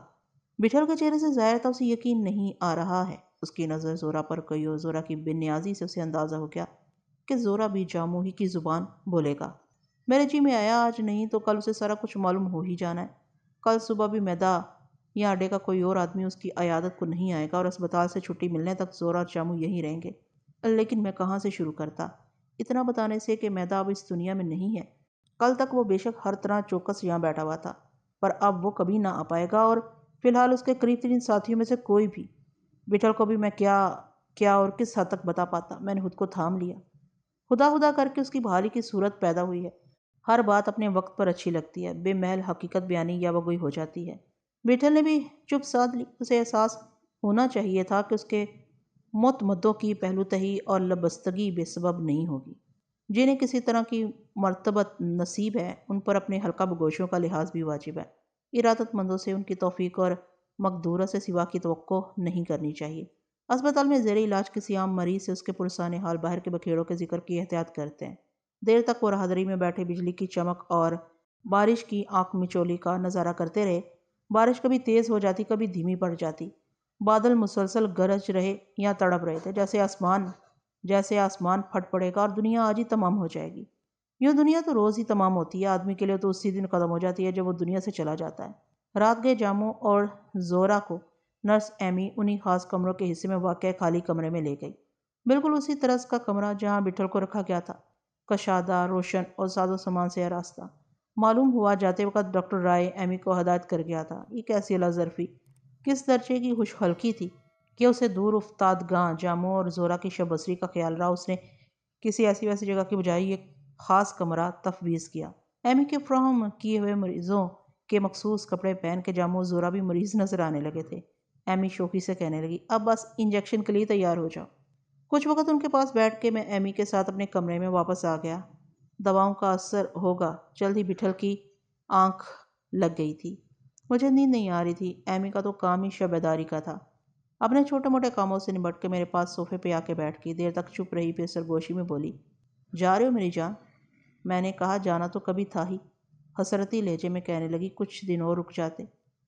بٹھل کے چہرے سے ظاہر تھا اسے یقین نہیں آ رہا ہے۔ اس کی نظر زورا پر گئی اور زورا کی بے نیازی سے اسے اندازہ ہو گیا کہ زورا بھی جاموں ہی کی زبان بولے گا۔ میرے جی میں آیا آج نہیں تو کل اسے سارا کچھ معلوم ہو ہی جانا ہے۔ کل صبح بھی میدہ یا اڈے کا کوئی اور آدمی اس کی عیادت کو نہیں آئے گا اور اسپتال سے چھٹی ملنے تک زورا اور جاموں یہیں رہیں گے۔ لیکن میں کہاں سے شروع کرتا؟ اتنا بتانے سے کہ میدہ اب اس دنیا میں نہیں ہے۔ کل تک وہ بے شک ہر طرح چوکس یہاں بیٹھا ہوا تھا، پر اب وہ کبھی نہ آ پائے گا اور فی الحال اس کے قریب ترین ساتھیوں میں سے کوئی بھی۔ بٹھل کو بھی میں کیا اور کس حد تک بتا پاتا۔ میں نے خود کو تھام لیا۔ خدا خدا کر کے اس کی بحالی کی صورت پیدا ہوئی ہے۔ ہر بات اپنے وقت پر اچھی لگتی ہے، بے محل حقیقت بیانی یا وگوئی ہو جاتی ہے۔ بٹھل نے بھی چپ سادھ لی۔ اسے احساس ہونا چاہیے تھا کہ اس کے متمدوں کی پہلو تہی اور لبستگی بے سبب نہیں ہوگی۔ جنہیں کسی طرح کی مرتبت نصیب ہے ان پر اپنے حلقہ بگوشوں کا لحاظ بھی واجب ہے۔ ارادت مندوں سے ان کی توفیق اور مقدورہ سے سوا کی توقع نہیں کرنی چاہیے۔ اسپتال میں زیر علاج کسی عام مریض سے اس کے پرسان حال باہر کے بکھیڑوں کے ذکر کی احتیاط کرتے ہیں۔ دیر تک وہ راہدری میں بیٹھے بجلی کی چمک اور بارش کی آنکھ مچولی کا نظارہ کرتے رہے۔ بارش کبھی تیز ہو جاتی، کبھی دھیمی پڑ جاتی۔ بادل مسلسل گرج رہے یا تڑپ رہے تھے، جیسے آسمان پھٹ پڑے گا اور دنیا آج ہی تمام ہو جائے گی۔ یوں دنیا تو روز ہی تمام ہوتی ہے، آدمی کے لیے تو اسی دن ختم ہو جاتی ہے جب وہ دنیا سے چلا جاتا ہے۔ رات گئے جاموں اور زورا کو نرس ایمی انہی خاص کمروں کے حصے میں واقع خالی کمرے میں لے گئی۔ بالکل اسی طرز کا کمرہ جہاں بٹھل کو رکھا گیا تھا، کشادہ، روشن اور ساز و سامان سے آراستہ۔ معلوم ہوا جاتے وقت ڈاکٹر رائے ایمی کو ہدایت کر گیا تھا۔ یہ کیسی اللہ ظرفی، کس درجے کی خوش خلقی تھی کہ اسے دور افتادگاں جاموں اور زورا کی شب بسری کا خیال رہا۔ اس نے کسی ایسی ویسی جگہ کی بجائے یہ خاص کمرہ تفویض کیا۔ ایمی کے فراہم کیے ہوئے مریضوں کے مخصوص کپڑے پہن کے جاموں اور زورا بھی مریض نظر آنے لگے تھے۔ ایمی شوخی سے کہنے لگی، اب بس انجیکشن کے لیے تیار ہو جاؤ۔ کچھ وقت ان کے پاس بیٹھ کے میں ایمی کے ساتھ اپنے کمرے میں واپس آ گیا۔ دواؤں کا اثر ہوگا، جلد ہی بٹھل کی آنکھ لگ گئی تھی۔ مجھے نیند نہیں آ رہی تھی۔ ایمی کا تو کام ہی شب بیداری کا تھا۔ اپنے چھوٹے موٹے کاموں سے نمٹ کے میرے پاس صوفے پہ آ کے بیٹھ گئی۔ دیر تک چپ رہی، پھر سرگوشی میں بولی، جا رہے ہو میری جان؟ میں نے کہا جانا تو کبھی تھا ہی، حسرتی لہجے میں کہنے لگی کچھ دن اور رک جاتے۔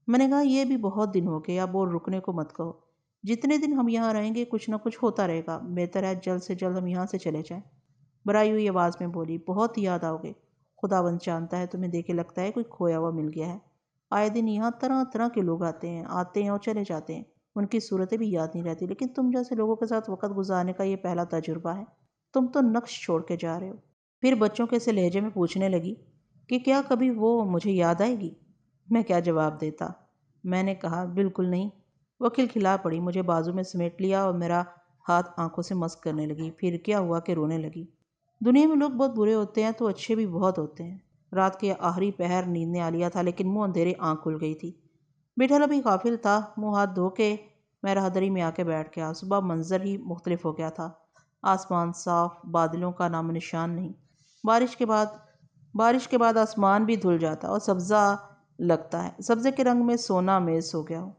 میں نے کہا یہ بھی بہت دن ہو گئے، اب اور رکنے کو مت کہو، جتنے دن ہم یہاں رہیں گے کچھ نہ کچھ ہوتا رہے گا، بہتر ہے جلد سے جلد ہم یہاں سے چلے جائیں۔ برائی ہوئی آواز میں بولی بہت یاد آؤ گے، خداوند جانتا ہے تمہیں دیکھ کے لگتا ہے کوئی کھویا ہوا مل گیا ہے، آئے دن یہاں طرح طرح کے لوگ آتے ہیں اور چلے جاتے ہیں، ان کی صورتیں بھی یاد نہیں رہتی، لیکن تم جیسے لوگوں کے ساتھ وقت گزارنے کا یہ پہلا تجربہ ہے، تم تو نقش چھوڑ کے جا رہے ہو۔ پھر بچوں کے سے لہجے میں پوچھنے لگی کہ کیا کبھی وہ مجھے یاد آئے گی؟ میں کیا جواب دیتا؟ میں نے کہا بالکل نہیں۔ وہ کھلکھلا پڑی، مجھے بازو میں سمیٹ لیا اور میرا ہاتھ آنکھوں سے مسک کرنے لگی، پھر کیا ہوا کہ رونے لگی۔ دنیا میں لوگ بہت برے ہوتے ہیں تو اچھے بھی بہت ہوتے ہیں۔ رات کے آخری پہر نیند نے آ لیا تھا، لیکن منہ اندھیرے آنکھ کھل گئی تھی۔ بٹھل ابھی غافل تھا، منہ ہاتھ دھو کے میں راہدری میں آ کے بیٹھ گیا۔ صبح منظر ہی مختلف ہو گیا تھا، آسمان صاف، بادلوں کا نام و نشان نہیں۔ بارش کے بعد آسمان بھی دھل جاتا اور سبزہ لگتا ہے، سبزے کے رنگ میں سونا میز ہو گیا ہو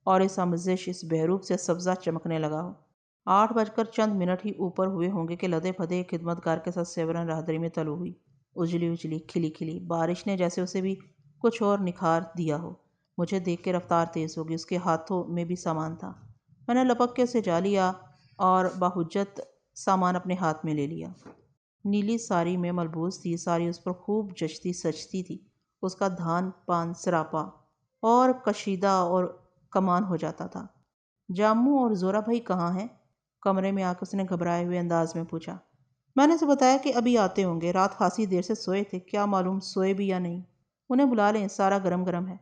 اور اس آمیزش، اس بحروب سے سبزہ چمکنے لگا ہو۔ 8:00 ہی اوپر ہوئے ہوں گے کہ لدے پھدے خدمتگار کے ساتھ سیورن راہدری میں طلوع ہوئی، اجلی اجلی، کھلی کھلی۔ بارش نے جیسے اسے بھی کچھ اور نکھار دیا ہو۔ مجھے دیکھ کے رفتار تیز ہوگی، اس کے ہاتھوں میں بھی سامان تھا۔ میں نے لپک کے اسے جا لیا اور باحجت سامان اپنے ہاتھ میں لے لیا۔ نیلی ساری میں ملبوس تھی، ساری اس پر خوب جچتی سجتی تھی، اس کا دھان پان سراپا اور کشیدہ اور کمان ہو جاتا تھا۔ جاموں اور زورا بھائی کہاں ہیں؟ کمرے میں آ کے اس نے گھبرائے ہوئے انداز میں پوچھا۔ میں نے اسے بتایا کہ ابھی آتے ہوں گے، رات خاصی دیر سے سوئے تھے، کیا معلوم سوئے بھی یا نہیں۔ انہیں بلا لیں، سارا گرم گرم ہے،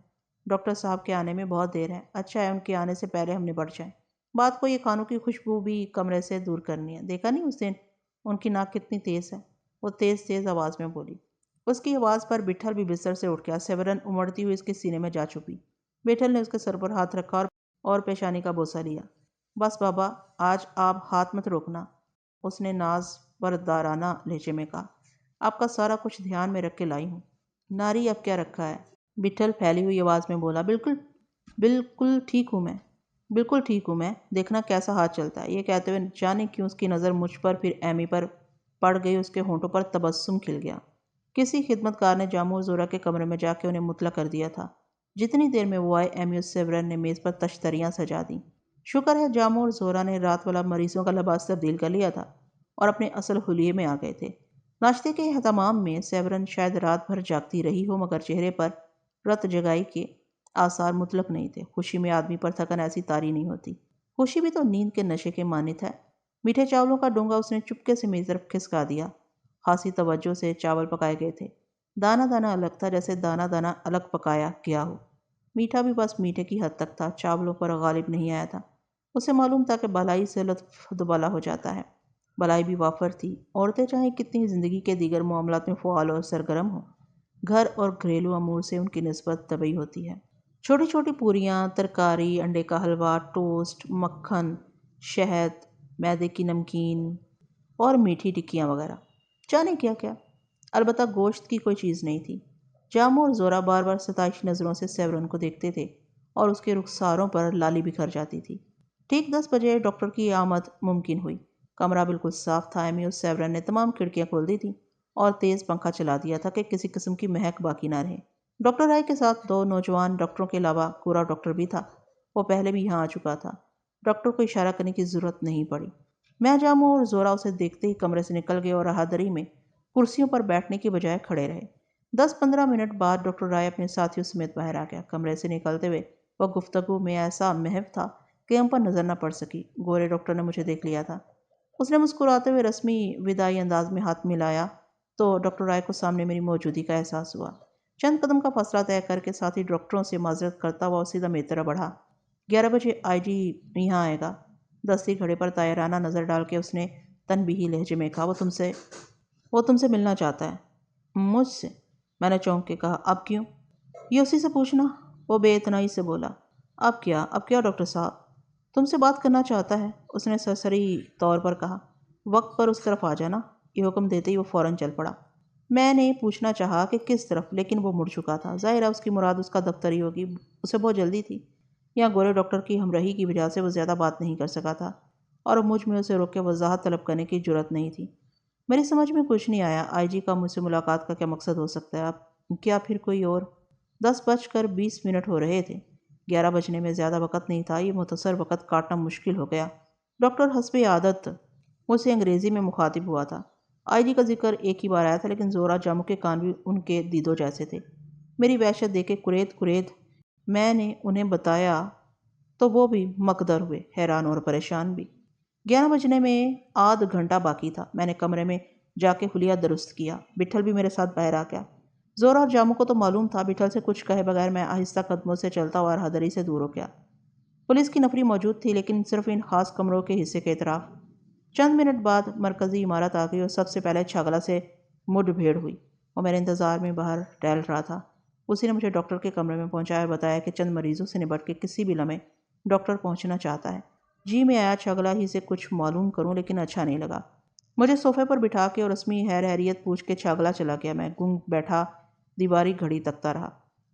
ڈاکٹر صاحب کے آنے میں بہت دیر ہے، اچھا ہے ان کے آنے سے پہلے ہم نبٹ جائیں۔ بات کو یہ کھانوں کی خوشبو بھی کمرے سے دور کرنی ہے، دیکھا نہیں اس دن ان کی ناک کتنی تیز ہے؟ وہ تیز تیز آواز میں بولی۔ اس کی آواز پر بٹھل بھی بستر سے اٹھ گیا، سیورن امڑتی ہوئی اس کے سینے میں جا چھپی۔ بٹھل نے اس کے سر پر ہاتھ رکھا اور پیشانی کا بوسہ لیا۔ بس بابا، آج آپ ہاتھ مت روکنا، اس نے ناز بردارانہ لہجے میں کہا، آپ کا سارا کچھ دھیان میں رکھ کے لائی ہوں۔ ناری اب کیا رکھا ہے؟ بٹھل پھیلی ہوئی آواز میں بولا، بالکل ٹھیک ہوں میں، بالکل ٹھیک ہوں میں، دیکھنا کیسا ہاتھ چلتا ہے۔ یہ کہتے ہوئے جانے کیوں اس کی نظر مجھ پر پھر ایمی پر پڑ گئی، اس کے ہونٹوں پر تبسم کھل گیا۔ کسی خدمتگار نے جاموں اور زورا کے کمرے میں جا کے انہیں مطلع کر دیا تھا۔ جتنی دیر میں وہ آئے، ایمی اور سیورن نے میز پر تشتریاں سجا دیں۔ شکر ہے جاموں اور زورا نے رات والا مریضوں کا لباس تبدیل کر لیا تھا اور اپنے اصل حلیے میں آ گئے تھے۔ ناشتے کے اہتمام میں سیورن شاید رات بھر جاگتی رہی ہو، مگر چہرے پر رت جگائی کے آثار مطلق نہیں تھے۔ خوشی میں آدمی پر تھکن ایسی طاری نہیں ہوتی، خوشی بھی تو نیند کے نشے کے مانند ہے۔ میٹھے چاولوں کا ڈونگا اس نے چپکے سے میز طرف کھسکا دیا۔ خاصی توجہ سے چاول پکائے گئے تھے، دانہ دانہ الگ تھا، جیسے دانہ دانہ الگ پکایا گیا ہو۔ میٹھا بھی بس میٹھے کی حد تک تھا، چاولوں پر غالب نہیں آیا تھا۔ اسے معلوم تھا کہ بالائی سے لطف دوبالا ہو جاتا ہے۔ بالائی بھی وافر تھی، عورتیں چاہے کتنی زندگی کے دیگر معاملات میں فعال اور سرگرم ہوں، گھر اور گھریلو امور سے ان کی نسبت طبعی ہوتی ہے۔ چھوٹی چھوٹی پوریاں، ترکاری، انڈے کا حلوہ، ٹوسٹ، مکھن، شہد، میدے کی نمکین اور میٹھی ٹکیاں وغیرہ، جانے کیا کیا، البتہ گوشت کی کوئی چیز نہیں تھی۔ جاموں اور زورا بار بار ستائش نظروں سے سیورن کو دیکھتے تھے اور اس کے رخساروں پر لالی بکھر جاتی تھی۔ ٹھیک 10 بجے ڈاکٹر کی آمد ممکن ہوئی۔ کمرہ بالکل صاف تھا، ایمی اور سیورن نے تمام کھڑکیاں کھول دی تھیں اور تیز پنکھا چلا دیا تھا کہ کسی قسم کی مہک باقی نہ رہے۔ ڈاکٹر رائے کے ساتھ 2 نوجوان ڈاکٹروں کے علاوہ گورا ڈاکٹر بھی تھا، وہ پہلے بھی یہاں آ چکا تھا۔ ڈاکٹر کو اشارہ کرنے کی ضرورت نہیں پڑی۔ میں، جاموں اور زورا اسے دیکھتے ہی کمرے سے نکل گئے اور راہدری میں کرسیوں پر بیٹھنے کی بجائے کھڑے رہے۔ 10-15 منٹ بعد ڈاکٹر رائے اپنے ساتھیوں سمیت باہر آ گیا۔ کمرے سے نکلتے ہوئے وہ گفتگو میں ایسا محو تھا کہ ہم پر نظر نہ پڑ سکی۔ گورے ڈاکٹر نے مجھے دیکھ لیا تھا۔ اس نے مسکراتے ہوئے رسمی وداعی انداز میں ہاتھ ملایا تو ڈاکٹر رائے کو سامنے میری موجودگی کا احساس ہوا۔ چند قدم کا فاصلہ طے کر کے ساتھی ڈاکٹروں سے معذرت کرتا ہوا سیدھا میری طرف بڑھا۔ 11 بجے آئی جی یہاں آئے گا۔ دستی گھڑے پر طائرانہ نظر ڈال کے اس نے تنبیہی لہجے میں کہا، وہ تم سے ملنا چاہتا ہے۔ مجھ سے؟ میں نے چونک کے کہا، اب کیوں؟ یہ اسی سے پوچھنا، وہ بے اتنائی سے بولا۔ اب کیا ڈاکٹر صاحب؟ تم سے بات کرنا چاہتا ہے، اس نے سرسری طور پر کہا۔ وقت پر اس طرف آ جانا۔ یہ حکم دیتے ہی وہ فوراً چل پڑا۔ میں نے پوچھنا چاہا کہ کس طرف، لیکن وہ مڑ چکا تھا۔ ظاہر ہے اس کی مراد اس کا دفتر ہی ہوگی، اسے بہت جلدی تھی۔ یہاں گورے ڈاکٹر کی ہمراہی کی وجہ سے وہ زیادہ بات نہیں کر سکا تھا اور مجھ میں اسے روک کے وضاحت طلب کرنے کی جرات نہیں تھی۔ میری سمجھ میں کچھ نہیں آیا، آئی جی کا مجھ سے ملاقات کا کیا مقصد ہو سکتا ہے؟ آپ کیا پھر کوئی اور؟ 10:20 ہو رہے تھے، 11 بجنے میں زیادہ وقت نہیں تھا، یہ مختصر وقت کاٹنا مشکل ہو گیا۔ ڈاکٹر حسب عادت مجھ سے انگریزی میں مخاطب ہوا تھا۔ آئی جی کا ذکر ایک ہی بار آیا تھا، لیکن زورا جاموں کے کان بھی ان کے دیدوں جیسے تھے۔ میری وحشت دیکھ کے کرید میں نے انہیں بتایا تو وہ بھی مکدر ہوئے، حیران اور پریشان بھی۔ 11 بجنے میں آدھ گھنٹہ باقی تھا۔ میں نے کمرے میں جا کے حلیہ درست کیا۔ بٹھل بھی میرے ساتھ باہر آ گیا۔ زورا اور جاموں کو تو معلوم تھا۔ بٹھل سے کچھ کہے بغیر میں آہستہ قدموں سے چلتا اور حدری سے دور ہو گیا۔ پولیس کی نفری موجود تھی، لیکن صرف ان خاص کمروں کے حصے کے اطراف۔ چند منٹ بعد مرکزی عمارت آ گئی اور سب سے پہلے چھاگلا سے مڈ بھیڑ ہوئی۔ وہ میرے انتظار میں باہر ٹہل رہا تھا۔ اسی نے مجھے ڈاکٹر کے کمرے میں پہنچایا اور بتایا کہ چند مریضوں سے نبٹ کے کسی بھی لمحے ڈاکٹر پہنچنا چاہتا ہے۔ جی میں آیا چھاگلا ہی سے کچھ معلوم کروں، لیکن اچھا نہیں لگا۔ مجھے صوفے پر بٹھا کے اور رسمی حیریت پوچھ کے چھاگلا چلا گیا۔ میں گنگ بیٹھا دیواری گھڑی تکتا رہا۔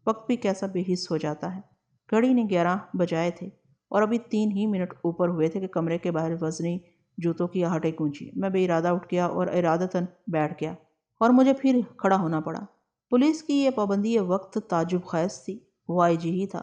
وقت بھی کیسا بے حس ہو جاتا ہے۔ گھڑی نے 11 بجائے تھے اور ابھی 3 ہی منٹ اوپر ہوئے تھے کہ کمرے کے باہر وزنی جوتوں کی آہٹیں گونجی۔ میں بے ارادہ اٹھ گیا اور ارادتاً بیٹھ گیا اور مجھے پھر کھڑا ہونا پڑا۔ پولیس کی یہ پابندی وقت تعجب خیز تھی۔ وہ آئی جی ہی تھا۔